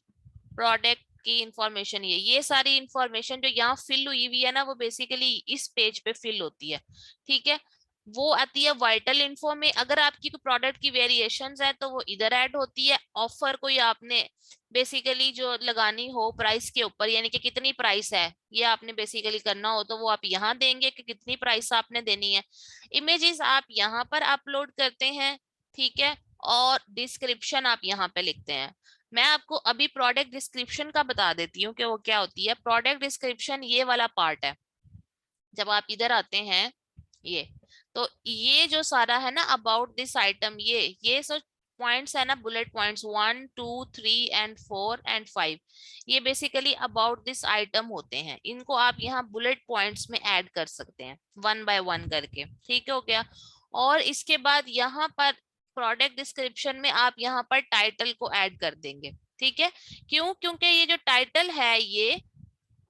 प्रोडक्ट की इंफॉर्मेशन, ये सारी इंफॉर्मेशन जो यहाँ फिल हुई हुई है ना वो बेसिकली इस पेज पे फिल होती है। ठीक है, वो आती है वाइटल इन्फो में। अगर आपकी कोई प्रोडक्ट की वेरिएशंस है तो वो इधर ऐड होती है। ऑफर कोई आपने बेसिकली जो लगानी हो प्राइस के ऊपर, यानी कि कितनी प्राइस है ये आपने बेसिकली करना हो तो वो आप यहाँ देंगे कि कितनी प्राइस आपने देनी है। इमेजेस आप यहाँ पर अपलोड करते हैं। ठीक है, और डिस्क्रिप्शन आप यहाँ पे लिखते हैं। मैं आपको अभी प्रोडक्ट डिस्क्रिप्शन का बता देती हूँ कि वो क्या होती है। प्रोडक्ट डिस्क्रिप्शन ये वाला पार्ट है, जब आप इधर आते हैं ये, तो ये जो सारा है ना अबाउट दिस आइटम, ये सब पॉइंट्स है ना, बुलेट पॉइंट्स 1 2 3 एंड 4 एंड 5, ये बेसिकली अबाउट दिस आइटम होते हैं। इनको आप यहाँ बुलेट पॉइंट्स में ऐड कर सकते हैं वन बाय वन करके। ठीक है, हो गया। और इसके बाद यहाँ पर प्रोडक्ट डिस्क्रिप्शन में आप यहाँ पर टाइटल को ऐड कर देंगे। ठीक है, क्यों? क्योंकि ये जो टाइटल है ये,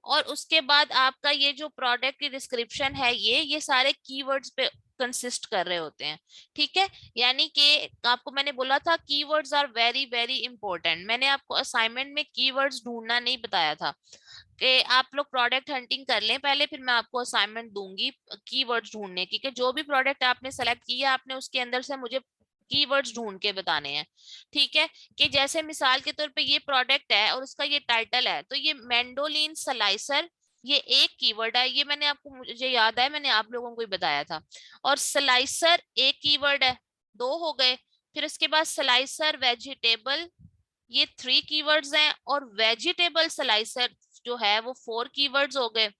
और उसके बाद आपका ये जो प्रोडक्ट की डिस्क्रिप्शन है ये सारे कीवर्ड्स पे कंसिस्ट कर रहे होते हैं। ठीक है, यानी कि आपको मैंने बोला था keywords are very very important. मैंने आपको असाइनमेंट में कीवर्ड्स ढूंढना नहीं बताया था कि आप लोग प्रोडक्ट हंटिंग कर लें पहले, फिर मैं आपको असाइनमेंट दूंगी कीवर्ड्स ढूंढने की, कि जो भी प्रोडक्ट आपने सेलेक्ट किया आपने उसके अंदर से मुझे कीवर्ड्स ढूंढ के बताने हैं। ठीक है, कि जैसे मिसाल के तौर पे ये प्रोडक्ट है और उसका ये टाइटल है, तो ये मैंडोलिन स्लाइसर ये एक कीवर्ड है, ये मैंने आपको, मुझे याद है मैंने आप लोगों को ही बताया था। और स्लाइसर एक कीवर्ड है, दो हो गए। फिर उसके बाद स्लाइसर वेजिटेबल, ये 3 कीवर्ड्स हैं, और वेजिटेबल स्लाइसर जो है वो 4 कीवर्ड्स हो गए।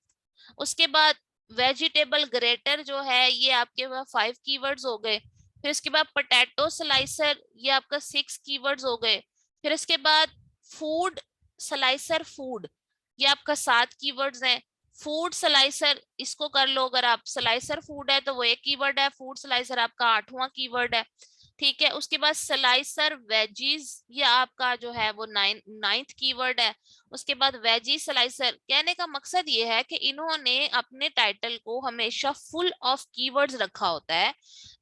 उसके बाद वेजिटेबल ग्रेटर जो है ये आपके पास 5 कीवर्ड्स हो गए। फिर उसके बाद पोटैटो स्लाइसर ये आपका 6 कीवर्ड्स हो गए। फिर उसके बाद फूड स्लाइसर फूड, ये आपका 7 कीवर्ड्स हैं। फूड स्लाइसर इसको कर लो, अगर आप स्लाइसर फूड है तो वो एक कीवर्ड है, फूड स्लाइसर आपका 8वां कीवर्ड है। ठीक है, उसके बाद स्लाइसर वेजीज ये आपका जो है वो 9th कीवर्ड है। उसके बाद वेजी स्लाइसर, कहने का मकसद ये है कि इन्होंने अपने टाइटल को हमेशा फुल ऑफ कीवर्ड्स रखा होता है,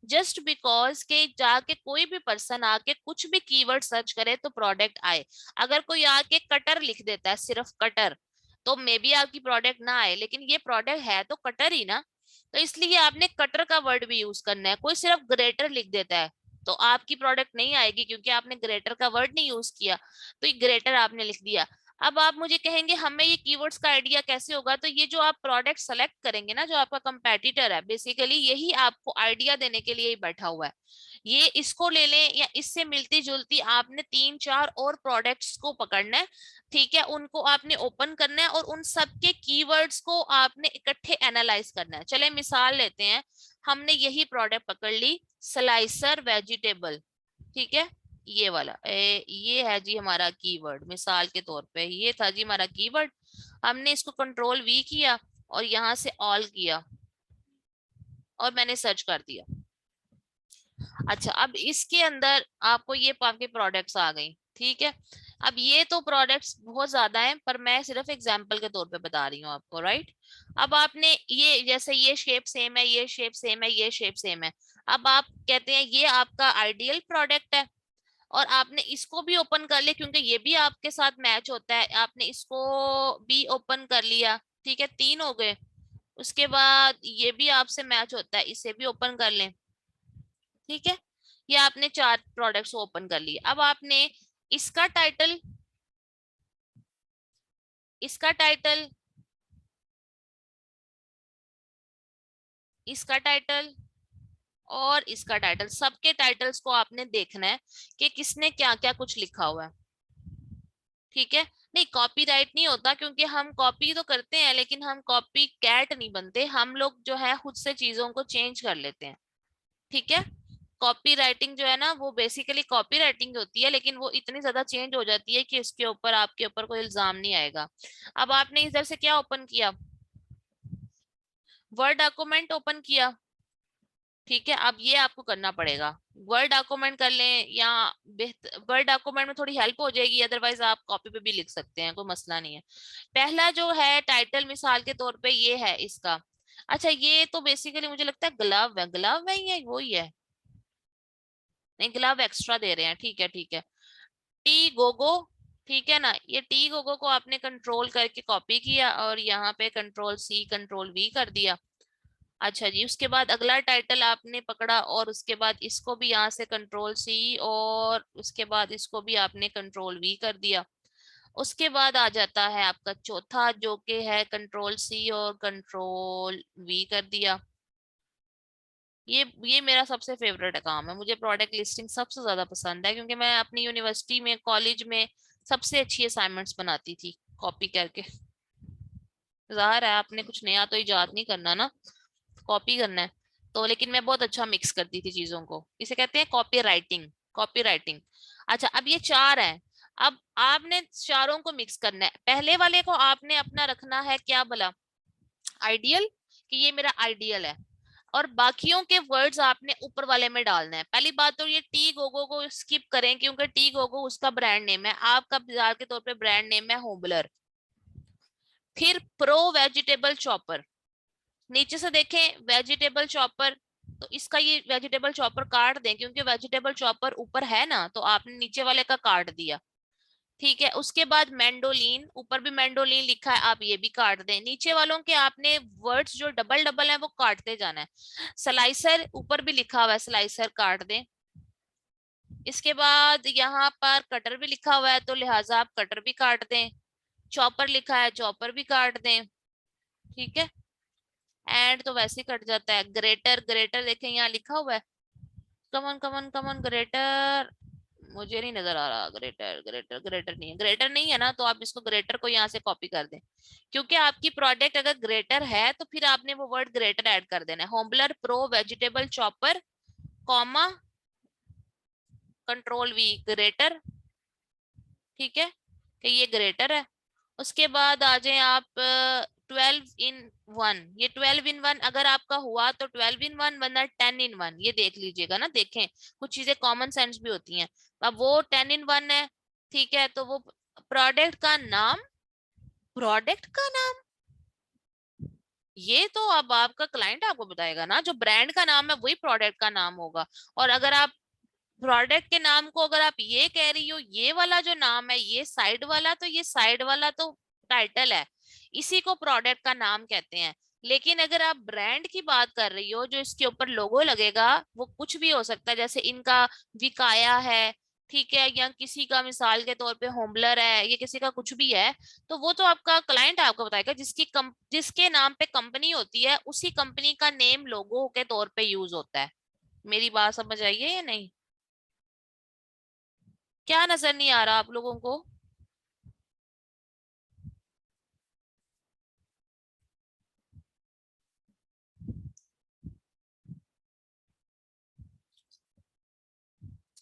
जस्ट बिकॉज के जाके कोई भी पर्सन आके कुछ भी कीवर्ड सर्च करे तो प्रोडक्ट आए। अगर कोई आके कटर लिख देता है, सिर्फ कटर, तो मे बी आपकी प्रोडक्ट ना आए, लेकिन ये प्रोडक्ट है तो कटर ही ना, तो इसलिए आपने कटर का वर्ड भी यूज करना है। कोई सिर्फ ग्रेटर लिख देता है तो आपकी प्रोडक्ट नहीं आएगी, क्योंकि आपने ग्रेटर का वर्ड नहीं यूज किया, तो ये ग्रेटर आपने लिख दिया। अब आप मुझे कहेंगे हमें ये कीवर्ड्स का आइडिया कैसे होगा, तो ये जो आप प्रोडक्ट सेलेक्ट करेंगे ना, जो आपका कंपेटिटर है बेसिकली यही आपको आइडिया देने के लिए ही बैठा हुआ है। ये इसको ले लें या इससे मिलती जुलती आपने 3 4 और प्रोडक्ट्स को पकड़ना है। ठीक है, उनको आपने ओपन करना है और उन सबके कीवर्ड्स को आपने इकट्ठे एनालाइज करना है। चले मिसाल लेते हैं, हमने यही प्रोडक्ट पकड़ ली, स्लाइसर वेजिटेबल। ठीक है, ये वाला ये है जी हमारा कीवर्ड। मिसाल के तौर पे ये था जी हमारा कीवर्ड, हमने इसको कंट्रोल वी किया और यहाँ से ऑल किया और मैंने सर्च कर दिया। अच्छा, अब इसके अंदर आपको ये आपके प्रोडक्ट्स आ गई, ठीक है। अब ये तो प्रोडक्ट्स बहुत ज्यादा हैं, पर मैं सिर्फ एग्जांपल के तौर पे बता रही हूँ आपको, राइट। अब आपने ये जैसे ये शेप सेम है, ये शेप सेम है, ये शेप सेम है। अब आप कहते हैं ये आपका आइडियल प्रोडक्ट है, और आपने इसको भी ओपन कर लिया क्योंकि ये भी आपके साथ मैच होता है, आपने इसको भी ओपन कर लिया, ठीक है, 3 हो गए। उसके बाद ये भी आपसे मैच होता है, इसे भी ओपन कर लें, ठीक है। ये आपने 4 प्रोडक्ट्स ओपन कर लिए। अब आपने इसका टाइटल, इसका टाइटल, इसका टाइटल और इसका टाइटल, सबके टाइटल्स को आपने देखना है कि किसने क्या क्या कुछ लिखा हुआ है, ठीक है। नहीं, कॉपीराइट नहीं होता, क्योंकि हम कॉपी तो करते हैं लेकिन हम कॉपी कैट नहीं बनते, हम लोग जो है खुद से चीजों को चेंज कर लेते हैं, ठीक है। कॉपी राइटिंग जो है ना वो बेसिकली कॉपी राइटिंग होती है, लेकिन वो इतनी ज्यादा चेंज हो जाती है कि इसके ऊपर आपके ऊपर कोई इल्जाम नहीं आएगा। अब आपने इधर से क्या ओपन किया, वर्ड डॉक्यूमेंट ओपन किया, ठीक है। अब ये आपको करना पड़ेगा, वर्ड डॉक्यूमेंट कर लें, या वर्ड डॉक्यूमेंट में थोड़ी हेल्प हो जाएगी, अदरवाइज आप कॉपी पे भी लिख सकते हैं, कोई मसला नहीं है। पहला जो है टाइटल, मिसाल के तौर पे ये है इसका। अच्छा, ये तो बेसिकली मुझे लगता है ग्लव है, ग्लव है ये वो ही है, नहीं ग्लव एक्स्ट्रा दे रहे हैं, ठीक है ठीक है। टी गोगो, ठीक है ना, ये टी गोगो को आपने कंट्रोल करके कॉपी किया और यहाँ पे कंट्रोल सी कंट्रोल वी कर दिया। अच्छा जी, उसके बाद अगला टाइटल आपने पकड़ा और उसके बाद इसको भी यहाँ से कंट्रोल सी और उसके बाद इसको भी आपने कंट्रोल वी कर दिया। उसके बाद आ जाता है आपका चौथा जो कि है कंट्रोल सी और कंट्रोल वी कर दिया। ये मेरा सबसे फेवरेट काम है, मुझे प्रोडक्ट लिस्टिंग सबसे ज्यादा पसंद है, क्योंकि मैं अपनी यूनिवर्सिटी में कॉलेज में सबसे अच्छी असाइनमेंट्स बनाती थी कॉपी करके। जाहिर है आपने कुछ नया तो इजाद नहीं करना ना, कॉपी करना है। तो लेकिन मैं बहुत अच्छा मिक्स करती थी चीजों को, इसे कहते हैं कॉपी राइटिंग, कॉपी राइटिंग। अच्छा, अब ये 4 हैं, अब आपने चारों को मिक्स करना है। पहले वाले को आपने अपना रखना है क्या बोला, आइडियल, कि ये मेरा आइडियल है, और बाकियों के वर्ड्स आपने ऊपर वाले में डालना है। पहली बात तो ये टी गोगो को स्किप करें, क्योंकि टी गोगो उसका ब्रांड नेम है, आपका बाजार के तौर पे ब्रांड नेम है होबलर। फिर प्रो वेजिटेबल चॉपर, नीचे से देखें वेजिटेबल चॉपर, तो इसका ये वेजिटेबल चॉपर काट दें, क्योंकि वेजिटेबल चॉपर ऊपर है ना, तो आपने नीचे वाले का काट दिया, ठीक है। उसके बाद मैंडोलिन, ऊपर भी मैंडोलिन लिखा है, आप ये भी काट दें। नीचे वालों के आपने वर्ड्स जो डबल डबल है वो काटते जाना है। स्लाइसर, ऊपर भी लिखा हुआ है, स्लाइसर काट दें। इसके बाद यहाँ पर कटर भी लिखा हुआ है, तो लिहाजा आप कटर भी काट दें। चॉपर लिखा है, चॉपर भी काट दें, ठीक है। एंड तो वैसे ही कट जाता है। ग्रेटर, ग्रेटर देखें यहाँ लिखा हुआ है, कमन कमन कमन ग्रेटर, मुझे नहीं नजर आ रहा। ग्रेटर ग्रेटर ग्रेटर नहीं है, ग्रेटर नहीं है ना, तो आप इसको ग्रेटर को यहाँ से कॉपी कर दें, क्योंकि आपकी प्रोडक्ट अगर ग्रेटर है तो फिर आपने वो वर्ड ग्रेटर ऐड कर देना है। Homblar pro vegetable chopper, comma, control V, greater, ठीक है, कि ये ग्रेटर है। उसके बाद आ जाए आप 12 in 1, ये 12 in 1 अगर आपका हुआ तो 12 in 1, वरना 10 in 1, ये देख लीजिएगा ना, देखें कुछ चीजें कॉमन सेंस भी होती हैं। अब वो 10 in 1 है, ठीक है। तो वो प्रोडक्ट का नाम, प्रोडक्ट का नाम, ये तो अब आपका क्लाइंट आपको बताएगा ना, जो ब्रांड का नाम है वही प्रोडक्ट का नाम होगा। और अगर आप प्रोडक्ट के नाम को अगर आप ये कह रही हो ये वाला जो नाम है ये साइड वाला, तो ये साइड वाला तो टाइटल है, इसी को प्रोडक्ट का नाम कहते हैं। लेकिन अगर आप ब्रांड की बात कर रही हो, जो इसके ऊपर लोगो लगेगा वो कुछ भी हो सकता है, जैसे इनका विकाया है, ठीक है, या किसी का मिसाल के तौर पे होमलर है, ये किसी का कुछ भी है, तो वो तो आपका क्लाइंट आपको बताएगा। जिसके नाम पे कंपनी होती है उसी कंपनी का नेम लोगो के तौर पे यूज होता है। मेरी बात समझ आई है या नहीं? क्या नजर नहीं आ रहा आप लोगों को?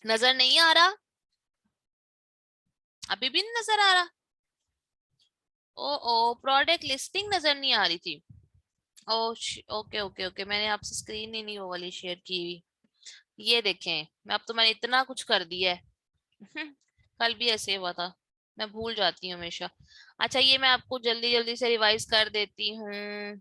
नजर नहीं आ रहा? अभी भी नहीं नजर आ रहा? ओ ओ, प्रोडक्ट लिस्टिंग नजर नहीं आ रही थी। ओ, ओके ओके ओके, मैंने आपसे स्क्रीन ही नहीं वो वाली शेयर की हुई। ये देखें, मैं अब तो मैंने इतना कुछ कर दिया है। कल भी ऐसे हुआ था, मैं भूल जाती हूँ हमेशा। अच्छा, ये मैं आपको जल्दी जल्दी से रिवाइज कर देती हूँ।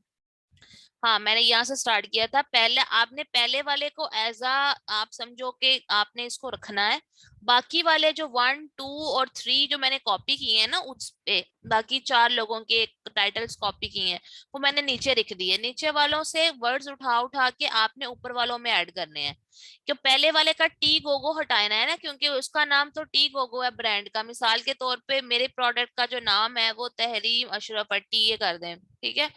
हाँ, मैंने यहाँ से स्टार्ट किया था। पहले आपने पहले वाले को एज अ, आप समझो कि आपने इसको रखना है। बाकी वाले जो 1, 2 और 3 जो मैंने कॉपी किए हैं ना उस पे, बाकी 4 लोगों के टाइटल्स कॉपी किए हैं, वो मैंने नीचे लिख दिए। नीचे वालों से वर्ड्स उठा उठा के आपने ऊपर वालों में ऐड करने हैं। क्यों पहले वाले का टी गोगो हटाना है ना, क्योंकि उसका नाम तो टी गोगो है ब्रांड का। मिसाल के तौर पे मेरे प्रोडक्ट का जो नाम है वो तहरीम अशरफ अट्टी, ये कर दें, ठीक है।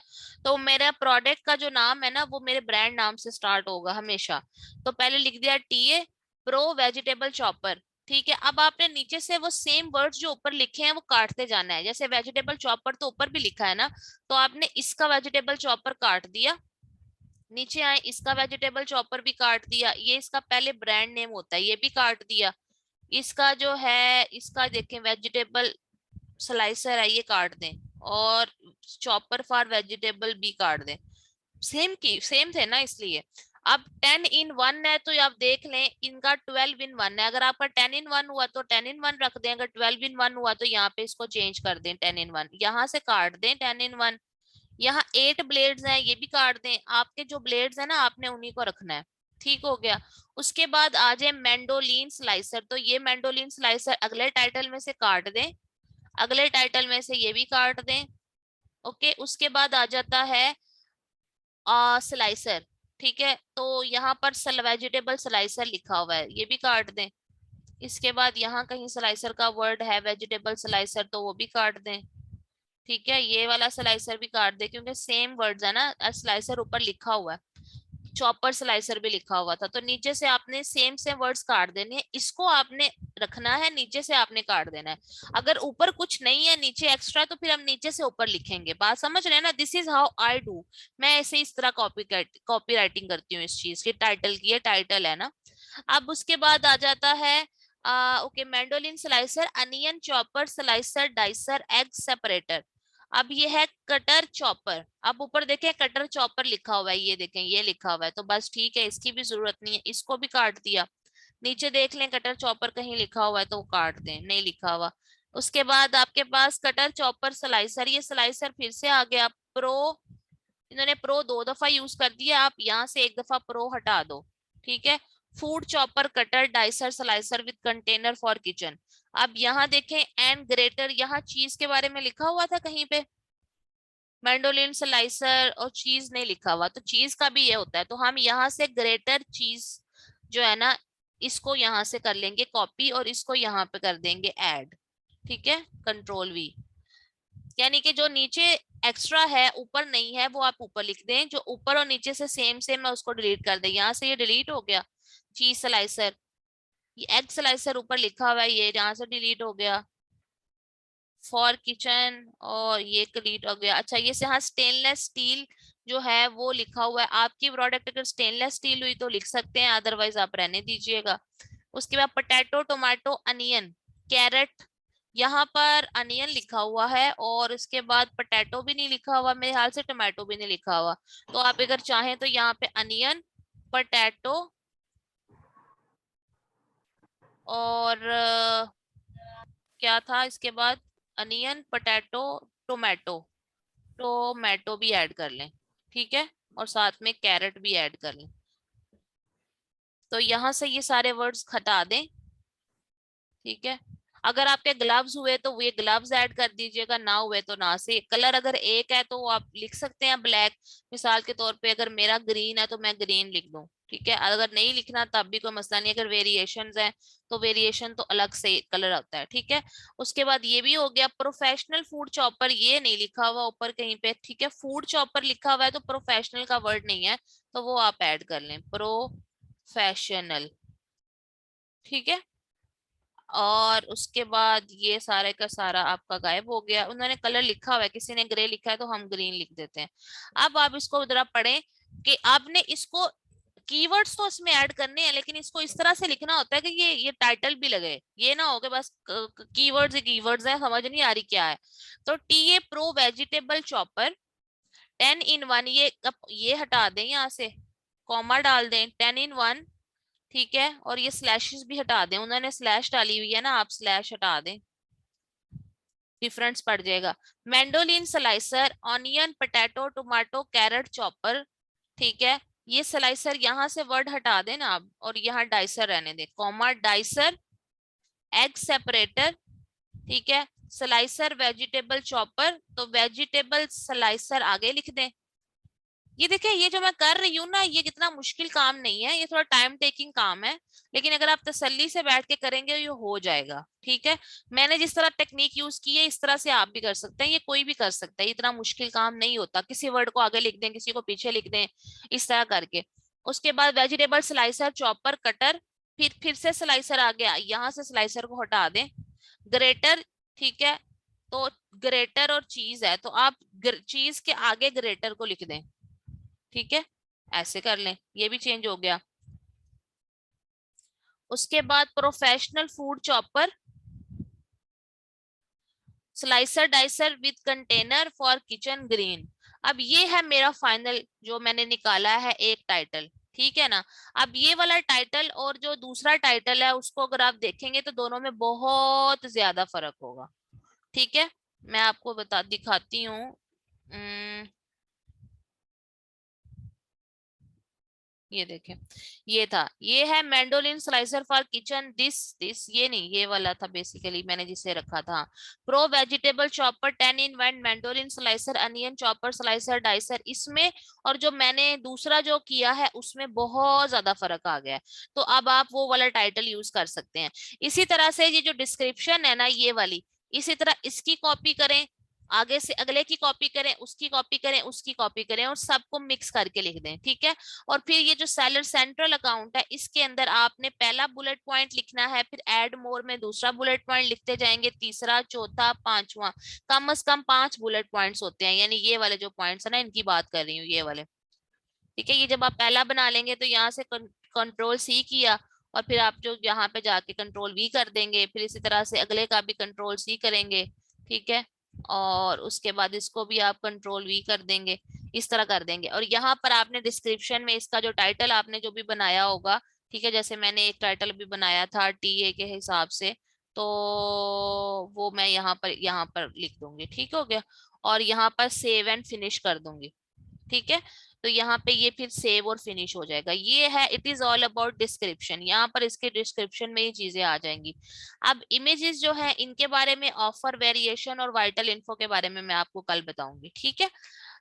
तो मेरा प्रोडक्ट का जो नाम है ना वो मेरे ब्रांड नाम से स्टार्ट होगा हमेशा। तो पहले लिख दिया टीए प्रो वेजिटेबल चॉपर, ठीक है। अब आपने नीचे से वो सेम वर्ड्स जो ऊपर लिखे हैं वो काटते जाना है। जैसे वेजिटेबल चॉपर तो ऊपर भी लिखा है ना, तो आपने इसका वेजिटेबल चॉपर काट दिया। नीचे आए, इसका वेजिटेबल चॉपर भी काट दिया। ये इसका पहले ब्रांड नेम होता है, ये भी काट दिया। इसका जो है, इसका देखें वेजिटेबल स्लाइसर है, ये काट दें। और चॉपर फॉर वेजिटेबल भी काट दें। सेम की सेम थे ना, इसलिए। अब 10 in 1 है तो आप देख लें, इनका 12 in 1 है। अगर आपका 10 in 1 हुआ तो 10 in 1 रख दें, अगर 12 in 1 हुआ तो यहाँ पे इसको चेंज कर दें 10 in 1, यहाँ से काट दें 10 in 1। यहाँ 8 ब्लेड्स हैं, ये भी काट दें। आपके जो ब्लेड्स है ना, आपने उन्हीं को रखना है। ठीक हो गया। उसके बाद आ जाए मैंडोलिन स्लाइसर, तो ये मैंडोलिन स्लाइसर अगले टाइटल में से काट दें। अगले टाइटल में से ये भी काट दें। ओके, उसके बाद आ जाता है स्लाइसर, ठीक है। तो यहाँ पर वेजिटेबल स्लाइसर लिखा हुआ है, ये भी काट दें। इसके बाद यहाँ कहीं स्लाइसर का वर्ड है वेजिटेबल स्लाइसर, तो वो भी काट दें। ठीक है, ये वाला स्लाइसर भी काट दे, क्योंकि सेम वर्ड्स है ना, स्लाइसर ऊपर लिखा हुआ है, चॉपर स्लाइसर भी लिखा हुआ था। तो नीचे से आपने सेम सेम वर्ड्स काट देने हैं, इसको आपने रखना है, नीचे से आपने काट देना है। अगर ऊपर कुछ नहीं है नीचे एक्स्ट्रा, तो फिर हम नीचे से ऊपर लिखेंगे। बात समझ रहे हैं ना? This is how I do. मैं ऐसे इस तरह कॉपी राइटिंग करती हूँ इस चीज की। टाइटल की, ये टाइटल है ना। अब उसके बाद आ जाता है okay, mandolin slicer, onion chopper slicer dicer egg separator. अब ये है कटर चॉपर। अब ऊपर देखें कटर चॉपर लिखा हुआ है, ये देखें ये लिखा हुआ है, तो बस ठीक है, इसकी भी जरूरत नहीं है, इसको भी काट दिया। नीचे देख लें कटर चॉपर कहीं लिखा हुआ है तो काट दें, नहीं लिखा हुआ। उसके बाद आपके पास कटर चॉपर स्लाइसर, ये स्लाइसर फिर से आ गया प्रो। इन्होंने प्रो 2 दफा यूज कर दिया, आप यहाँ से 1 दफा प्रो हटा दो, ठीक है। Food chopper cutter dicer slicer with container for kitchen. अब यहाँ देखें एंड ग्रेटर, यहाँ चीज के बारे में लिखा हुआ था कहीं पे? मैंडोलिन स्लाइसर और चीज नहीं लिखा हुआ, तो चीज का भी ये होता है। तो हम यहाँ से ग्रेटर चीज जो है ना, इसको यहाँ से कर लेंगे कॉपी, और इसको यहाँ पे कर देंगे ऐड, ठीक है। Control V। यानी कि जो नीचे एक्स्ट्रा है ऊपर नहीं है, वो आप ऊपर लिख दें। जो ऊपर और नीचे से सेम सेम है उसको डिलीट कर दें। यहाँ से ये डिलीट हो गया चीज स्लाइसर। ये एग स्लाइसर ऊपर लिखा हुआ है, ये यहाँ से डिलीट हो गया फॉर किचन, और ये डिलीट हो गया। अच्छा, ये से हाँ, स्टेनलेस स्टील जो है वो लिखा हुआ है। आपकी प्रोडक्ट अगर स्टेनलेस स्टील हुई तो लिख सकते हैं, अदरवाइज आप रहने दीजिएगा। उसके बाद पोटैटो टोमेटो अनियन कैरेट, यहाँ पर अनियन लिखा हुआ है, और उसके बाद पोटैटो भी नहीं लिखा हुआ मेरे ख्याल से, टोमेटो भी नहीं लिखा हुआ। तो आप अगर चाहें तो यहाँ पे अनियन पोटैटो और क्या था इसके बाद, अनियन पोटैटो टोमेटो, टोमेटो भी ऐड कर लें, ठीक है। और साथ में कैरेट भी ऐड कर लें। तो यहाँ से ये सारे वर्ड्स हटा दें, ठीक है। अगर आपके ग्लव्स हुए तो ये ग्लव्स ऐड कर दीजिएगा, ना हुए तो ना से। कलर अगर एक है तो आप लिख सकते हैं ब्लैक। मिसाल के तौर पे अगर मेरा ग्रीन है तो मैं ग्रीन लिख दूं, ठीक है। अगर नहीं लिखना तब भी कोई मसला नहीं। अगर वेरिएशंस हैं तो वेरिएशन तो अलग से कलर आता है, ठीक है। उसके बाद ये भी हो गया प्रोफेशनल फूड चॉपर, ये नहीं लिखा हुआ ऊपर कहीं पे, ठीक है। फूड चॉपर लिखा हुआ है तो प्रोफेशनल का वर्ड नहीं है, तो वो आप ऐड कर लें, प्रोफेशनल, ठीक है। और उसके बाद ये सारे का सारा आपका गायब हो गया। उन्होंने कलर लिखा हुआ है, किसी ने ग्रे लिखा है तो हम ग्रीन लिख देते हैं। अब आप इसको जरा पढ़ें कि आपने इसको कीवर्ड्स तो इसमें ऐड करने हैं, लेकिन इसको इस तरह से लिखना होता है कि ये टाइटल भी लगे, ये ना हो कि बस कीवर्ड्स ही कीवर्ड्स है, समझ नहीं आ रही क्या है। तो TA pro vegetable chopper 10 in 1, ये हटा दें यहाँ से, कॉमा डाल दें 10 in 1, ठीक है। और ये स्लैशेस भी हटा दें, उन्होंने स्लैश डाली हुई है ना, आप स्लैश हटा दें, डिफरेंस पड़ जाएगा। Mandoline slicer onion potato tomato carrot chopper, ठीक है। ये स्लाइसर यहाँ से वर्ड हटा दें ना आप, और यहाँ डाइसर रहने दें, कॉमा डाइसर एग सेपरेटर, ठीक है। स्लाइसर वेजिटेबल चॉपर, तो वेजिटेबल स्लाइसर आगे लिख दें। ये देखिए, ये जो मैं कर रही हूँ ना, ये कितना मुश्किल काम नहीं है, ये थोड़ा टाइम टेकिंग काम है, लेकिन अगर आप तसल्ली से बैठ के करेंगे ये हो जाएगा, ठीक है। मैंने जिस तरह टेक्निक यूज की है इस तरह से आप भी कर सकते हैं, ये कोई भी कर सकता है, इतना मुश्किल काम नहीं होता। किसी वर्ड को आगे लिख दें, किसी को पीछे लिख दें, इस तरह करके। उसके बाद वेजिटेबल स्लाइसर चॉपर कटर, फिर से स्लाइसर आ गया, यहाँ से स्लाइसर को हटा दें। ग्रेटर, ठीक है। तो ग्रेटर और चीज है, तो आप चीज के आगे ग्रेटर को लिख दें, ठीक है। ऐसे कर लें, ये भी चेंज हो गया। उसके बाद professional food chopper slicer dicer with container for kitchen green. अब ये है मेरा फाइनल जो मैंने निकाला है एक टाइटल, ठीक है ना। अब ये वाला टाइटल और जो दूसरा टाइटल है उसको अगर आप देखेंगे तो दोनों में बहुत ज्यादा फर्क होगा, ठीक है। मैं आपको बता दिखाती हूँ। ये देखें, ये था, ये है mandolin slicer for kitchen this ये नहीं, ये वाला था बेसिकली मैंने जिसे रखा था। Pro vegetable chopper 10 in 1 mandolin slicer onion chopper slicer dicer, इसमें और जो मैंने दूसरा जो किया है उसमें बहुत ज्यादा फर्क आ गया है। तो अब आप वो वाला टाइटल यूज कर सकते हैं। इसी तरह से ये जो डिस्क्रिप्शन है ना ये वाली, इसी तरह इसकी कॉपी करें, आगे से अगले की कॉपी करें, उसकी कॉपी करें, उसकी कॉपी करें, और सबको मिक्स करके लिख दें, ठीक है। और फिर ये जो सेलर सेंट्रल अकाउंट है इसके अंदर आपने पहला बुलेट पॉइंट लिखना है, फिर ऐड मोर में दूसरा बुलेट पॉइंट लिखते जाएंगे, तीसरा, चौथा, पांचवा, कम से कम 5 बुलेट पॉइंट्स होते हैं, यानी ये वाले जो पॉइंट्स है ना इनकी बात कर रही हूँ, ये वाले, ठीक है। ये जब आप पहला बना लेंगे तो यहाँ से कंट्रोल सी किया, और फिर आप जो यहाँ पे जाके कंट्रोल वी कर देंगे, फिर इसी तरह से अगले का भी कंट्रोल सी करेंगे, ठीक है। और उसके बाद इसको भी आप कंट्रोल वी कर देंगे, इस तरह कर देंगे। और यहाँ पर आपने डिस्क्रिप्शन में इसका जो टाइटल आपने जो भी बनाया होगा, ठीक है, जैसे मैंने एक टाइटल भी बनाया था टीए के हिसाब से, तो वो मैं यहाँ पर लिख दूंगी, ठीक हो गया। और यहाँ पर सेव एंड फिनिश कर दूंगी, ठीक है। तो यहाँ पे ये फिर सेव और फिनिश हो जाएगा। ये है it is all about description, यहाँ पर इसके डिस्क्रिप्शन में ये चीजें आ जाएंगी। अब इमेजेस जो है इनके बारे में, ऑफर, वेरिएशन और वाइटल इन्फो के बारे में मैं आपको कल बताऊंगी, ठीक है।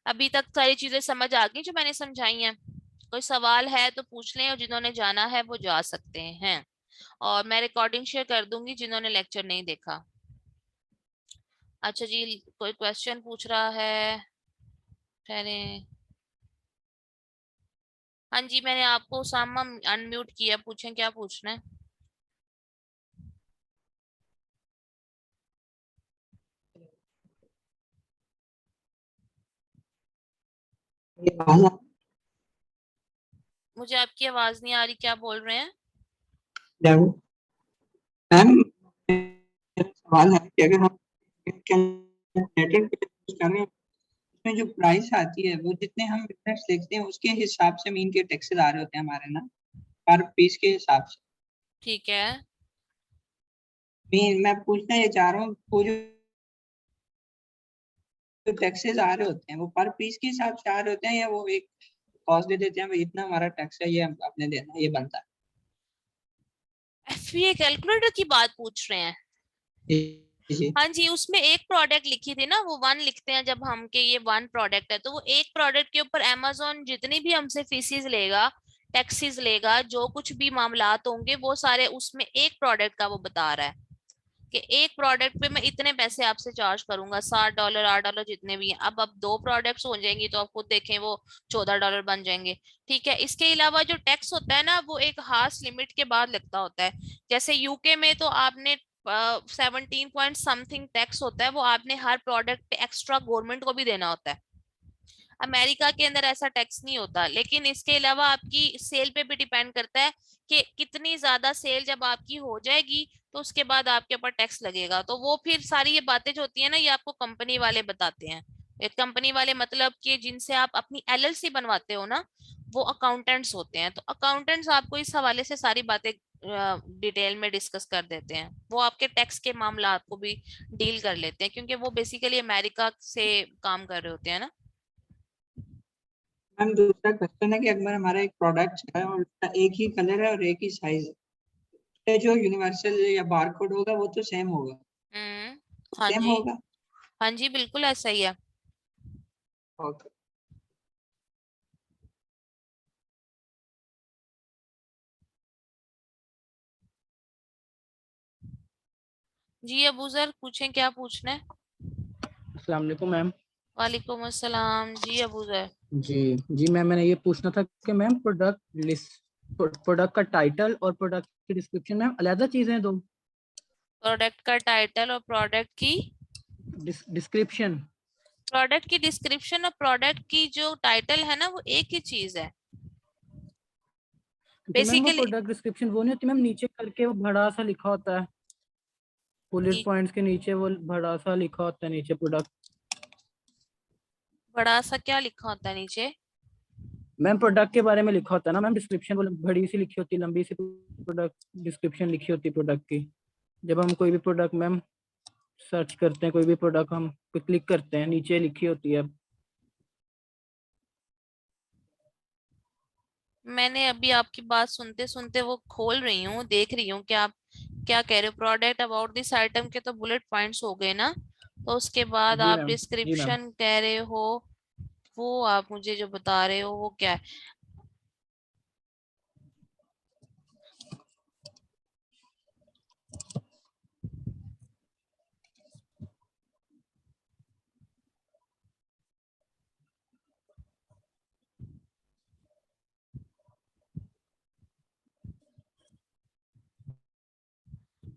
अभी तक सारी चीजें समझ आ गई जो मैंने समझाई हैं। कोई सवाल है तो पूछ लें, और जिन्होंने जाना है वो जा सकते हैं। और मैं रिकॉर्डिंग शेयर कर दूंगी जिन्होंने लेक्चर नहीं देखा। अच्छा जी, कोई क्वेश्चन पूछ रहा है? ठहरे, हाँ जी, मैंने आपको उसामा अनम्यूट किया, पूछें क्या पूछना है।
ये वाला
मुझे आपकी आवाज नहीं आ रही, क्या बोल रहे हैं?
मैम, मेरा सवाल है कि अगर हम कैलकुलेटर पे यूज कर रहे हैं, उसमें जो प्राइस आती है वो जितने हम मिनट्स देखते हैं उसके हिसाब से मीन के टैक्सेस आ रहे होते हैं हमारे ना, पर पीस के हिसाब से।
ठीक है।
मीन मैं पूछना ये चाह रहा हूँ, वो जो टैक्सेस आ रहे होते हैं वो पर पीस के हिसाब से आ रहे होते हैं, या वो एक कॉस्ट दे देते हैं भाई इतना हमारा टैक्स है ये आपने देना है, ये बनता
एफबीए कैलकुलेटर की बात पूछ रहे हैं?
है जी।
हाँ जी, उसमें एक प्रोडक्ट लिखी थी ना, वो वन लिखते हैं जब हम के ये वन प्रोडक्ट है, तो वो एक प्रोडक्ट के ऊपर अमेजोन जितनी भी हमसे फीसिस लेगा, टैक्सेस लेगा, जो कुछ भी मामलात होंगे वो सारे उसमें एक प्रोडक्ट का वो बता रहा है कि एक प्रोडक्ट पे मैं इतने पैसे आपसे चार्ज करूंगा, $7, $8 जितने भी हैं। अब 2 प्रोडक्ट्स हो जाएंगी तो आप खुद देखें वो $14 बन जाएंगे, ठीक है। इसके अलावा जो टैक्स होता है ना वो एक हार्श लिमिट के बाद लगता होता है। जैसे यूके में तो आपने 17 पॉइंट समथिंग टैक्स होता है, वो आपने हर प्रोडक्ट पे एक्स्ट्रा गवर्नमेंट को भी देना होता है। अमेरिका के अंदर ऐसा टैक्स नहीं होता, लेकिन इसके अलावा आपकी सेल पे भी डिपेंड करता है कि कितनी ज्यादा सेल जब आपकी हो जाएगी तो उसके बाद आपके ऊपर टैक्स लगेगा। तो वो फिर सारी ये बातें जो होती है ना, ये आपको कंपनी वाले बताते हैं। कंपनी वाले मतलब कि जिनसे आप अपनी एलएलसी बनवाते हो ना, वो अकाउंटेंट्स होते हैं। तो अकाउंटेंट्स आपको इस हवाले से सारी बातें डिटेल में डिस्कस कर देते हैं। वो आपके टैक्स के मामला आपको भी डील कर लेते हैं, क्योंकि वो बेसिकली अमेरिका से काम कर रहे होते हैं ना।
मैम दूसरा क्वेश्चन है कि अगर हमारा एक प्रोडक्ट है और उसका एक ही कलर है और एक ही साइज है, जो यूनिवर्सल या बारकोड होगा वो तो सेम होगा,
हाँ
सेम
जी,
होगा।
हाँ जी, बिल्कुल ऐसा ही है।
ओके।
जी अबू सर पूछें, क्या पूछना है?
अस्सलाम वालेकुम मैम।
वालेकुम अस्सलाम जी अबू सर।
जी जी मैम, मैंने ये पूछना था कि मैम प्रोडक्ट लिस्ट, प्रोडक्ट का टाइटल और प्रोडक्ट की डिस्क्रिप्शन मैम अलग चीजें हैं दो?
प्रोडक्ट का टाइटल और
डिस्क्रिप्शन।
प्रोडक्ट की डिस्क्रिप्शन और प्रोडक्ट की जो टाइटल है ना, वो एक ही चीज है
क्योंकि मैम वो
बेसिकली।
प्रोडक्ट डिस्क्रिप्शन वो नहीं होती मैम, नीचे करके वो बड़ा सा लिखा होता है, बुलेट पॉइंट्स के नीचे वो बड़ा सा लिखा होता है नीचे प्रोडक्ट।
बड़ा सा क्या लिखा होता है नीचे?
मैम प्रोडक्ट के बारे में लिखा होता है ना मैम, डिस्क्रिप्शन वो बड़ी सी लिखी होती है, लंबी सी प्रोडक्ट डिस्क्रिप्शन लिखी होती है प्रोडक्ट की। जब हम कोई भी प्रोडक्ट मैम सर्च करते हैं, कोई भी प्रोडक्ट हम पे क्लिक करते हैं, नीचे लिखी होती है।
मैंने अभी आपकी बात सुनते सुनते वो खोल रही हूँ, देख रही हूँ कि आप क्या कह रहे हो। प्रोडक्ट अबाउट दिस आइटम के तो बुलेट पॉइंट्स हो गए ना, तो उसके बाद
जी
आप
मैम, जी मैम।
डिस्क्रिप्शन कह रहे हो, वो आप मुझे जो बता रहे हो वो क्या है?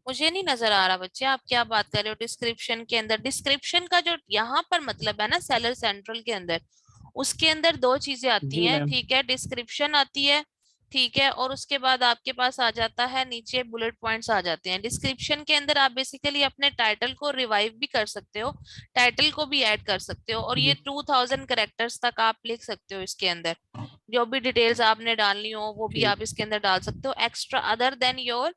मुझे नहीं नजर आ रहा बच्चे, आप क्या बात कर रहे हो डिस्क्रिप्शन के अंदर? डिस्क्रिप्शन का जो यहाँ पर मतलब है ना, सेलर सेंट्रल के अंदर, उसके अंदर दो चीजें आती
जी
हैं,
मैम।
ठीक है? डिस्क्रिप्शन आती है, ठीक है, और उसके बाद आपके पास आ जाता है नीचे बुलेट पॉइंट्स आ जाते हैं। डिस्क्रिप्शन के अंदर आप बेसिकली अपने टाइटल को रिवाइव भी कर सकते हो, टाइटल को भी ऐड कर सकते हो, और ये
जी
2000 करेक्टर्स तक आप लिख सकते हो इसके अंदर। जो भी डिटेल्स आपने डालनी हो वो भी
ठीक।
आप इसके अंदर डाल सकते हो, extra other than your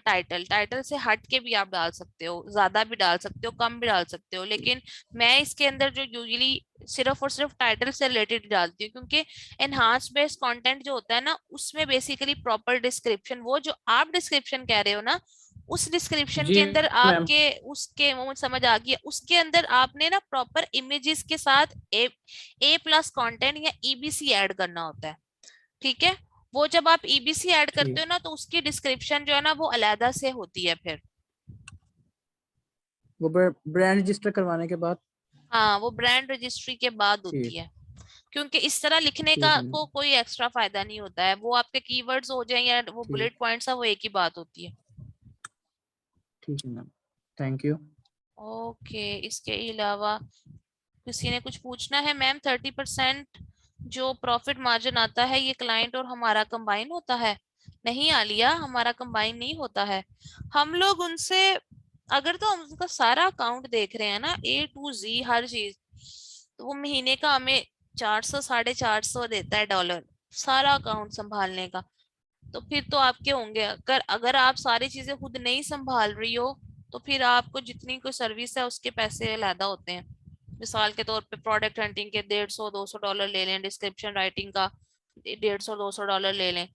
title. Title से हट के भी आप डाल सकते हो, ज्यादा भी डाल सकते हो, कम भी डाल सकते हो, लेकिन मैं इसके अंदर जो यूजुअली सिर्फ और सिर्फ टाइटल से रिलेटेड डालती हूँ, क्योंकि एनहांस बेस्ड कंटेंट जो होता है ना, उसमें बेसिकली प्रॉपर डिस्क्रिप्शन, वो जो आप डिस्क्रिप्शन कह रहे हो ना, उस डिस्क्रिप्शन
जी
के अंदर
मैम।
आपके उसके वो मुझे समझ आ गया, उसके अंदर आपने ना प्रॉपर इमेजेस के साथ ए प्लस कंटेंट या ईबीसी ऐड करना होता है, ठीक है? वो जब आप ईबीसी ऐड करते
ठीक।
हो ना, तो उसकी डिस्क्रिप्शन जो है ना वो अलहदा से होती है फिर।
वो ब्रांड रजिस्टर करवाने के बाद?
हाँ, वो ब्रांड रजिस्ट्री के बाद होती
ठीक।
है, क्योंकि इस तरह लिखने
ठीक
का
है मैम।
को कोई एक्स्ट्रा फायदा नहीं होता है। वो आपके कीवर्ड्स हो जाए या वो
ठीक।
बुलेट पॉइंट्स है, वो एक ही बात होती है।
ठीक है मैम, थैंक यू।
ओके, इसके अलावा किसी ने कुछ पूछना है? मैम 30% जो प्रॉफिट मार्जिन आता है, ये क्लाइंट और हमारा कंबाइन होता है? नहीं आलिया, हमारा कंबाइन नहीं होता है। हम लोग उनसे, अगर तो हम उनका सारा अकाउंट देख रहे हैं ना, ए टू जी हर चीज, तो वो महीने का हमें 400 450 देता है डॉलर, सारा अकाउंट संभालने का। तो फिर तो आपके होंगे, अगर अगर आप सारी चीजें खुद नहीं संभाल रही हो, तो फिर आपको जितनी कोई सर्विस है उसके पैसे अलहदा होते हैं। मिसाल के तौर पे प्रोडक्ट हंटिंग के 150 200 डॉलर ले लें, डिस्क्रिप्शन राइटिंग का 150 200 डॉलर ले लें,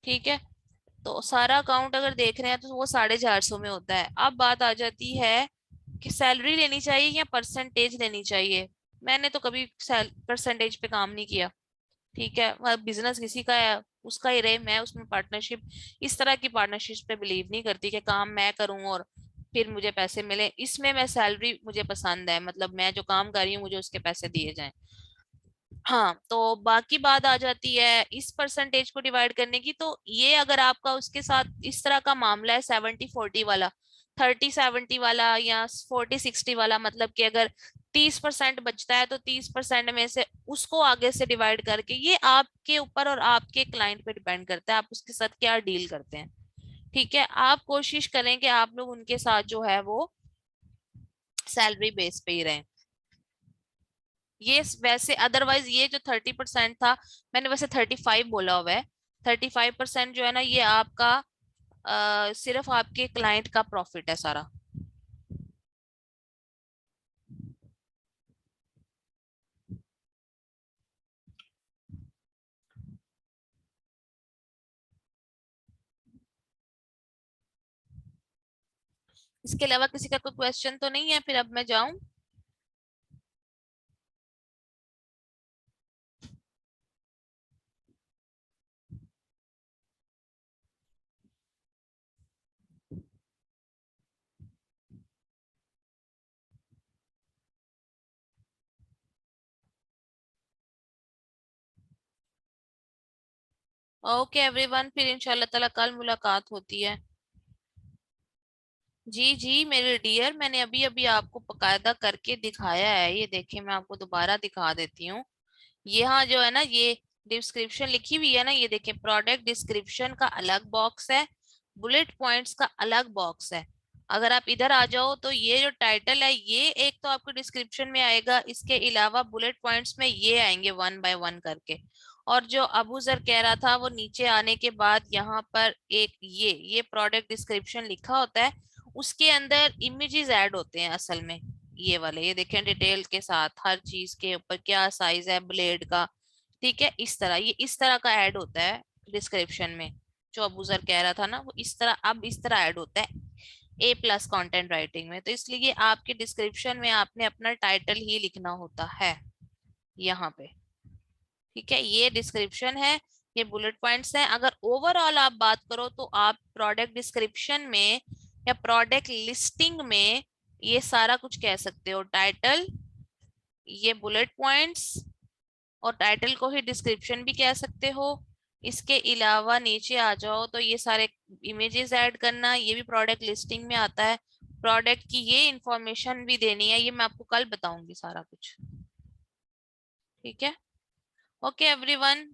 ठीक है? तो सारा अकाउंट अगर देख रहे हैं तो वो 450 में होता है। अब बात आ जाती है कि सैलरी लेनी चाहिए या परसेंटेज लेनी चाहिए। मैंने तो कभी परसेंटेज पे काम नहीं किया, ठीक है? बिजनेस किसी का है, उसका ही रहे, मैं उसमें पार्टनरशिप, इस तरह की पार्टनरशिप पे बिलीव नहीं करती कि काम मैं करूं और फिर मुझे पैसे मिले। इसमें मैं सैलरी मुझे पसंद है, मतलब मैं जो काम कर रही हूँ मुझे उसके पैसे दिए जाएं। हाँ, तो बाकी बात आ जाती है इस परसेंटेज को डिवाइड करने की। तो ये अगर आपका उसके साथ इस तरह का मामला है 70-40 वाला, 30-70 वाला या 40-60 वाला, मतलब कि अगर 30% बचता है तो 30% में से उसको आगे से डिवाइड करके, ये आपके ऊपर और आपके क्लाइंट पे डिपेंड करता है आप उसके साथ क्या डील करते हैं। ठीक है, आप कोशिश करें कि आप लोग उनके साथ जो है वो सैलरी बेस पे ही रहें। ये वैसे अदरवाइज ये जो 30% था, मैंने वैसे 35 बोला हुआ है, 35% जो है ना ये आपका सिर्फ आपके क्लाइंट का प्रॉफिट है सारा। इसके अलावा किसी का कोई क्वेश्चन तो नहीं है? फिर अब मैं जाऊं? ओके एवरीवन, फिर इंशाल्लाह ताला कल मुलाकात होती है। जी जी मेरे डियर, मैंने अभी अभी आपको बकायदा करके दिखाया है, ये देखिए मैं आपको दोबारा दिखा देती हूँ। यहाँ जो है ना ये डिस्क्रिप्शन लिखी हुई है ना, ये देखिए प्रोडक्ट डिस्क्रिप्शन का अलग बॉक्स है, बुलेट पॉइंट्स का अलग बॉक्स है। अगर आप इधर आ जाओ तो ये जो टाइटल है ये एक तो आपको डिस्क्रिप्शन में आएगा, इसके अलावा बुलेट पॉइंट्स में ये आएंगे 1 बाय 1 करके। और जो अबू जर कह रहा था वो नीचे आने के बाद यहाँ पर एक ये प्रोडक्ट डिस्क्रिप्शन लिखा होता है, उसके अंदर इमेजेस ऐड होते हैं असल में, ये वाले, ये देखें डिटेल के साथ हर चीज के ऊपर क्या साइज है ब्लेड का। ठीक है, इस तरह ये इस तरह का ऐड होता है डिस्क्रिप्शन में। जो अबूजर कह रहा था ना वो इस तरह अब इस तरह ऐड होता है A+ कंटेंट राइटिंग में। तो इसलिए आपके डिस्क्रिप्शन में आपने अपना टाइटल ही लिखना होता है यहाँ पे। ठीक है, ये डिस्क्रिप्शन है, ये बुलेट पॉइंट्स हैं। अगर ओवरऑल आप बात करो तो आप प्रोडक्ट डिस्क्रिप्शन में या प्रोडक्ट लिस्टिंग में ये सारा कुछ कह सकते हो, टाइटल, ये बुलेट पॉइंट्स, और टाइटल को ही डिस्क्रिप्शन भी कह सकते हो। इसके अलावा नीचे आ जाओ तो ये सारे इमेजेस ऐड करना, ये भी प्रोडक्ट लिस्टिंग में आता है। प्रोडक्ट की ये इंफॉर्मेशन भी देनी है, ये मैं आपको कल बताऊंगी सारा कुछ। ठीक है, ओके एवरीवन।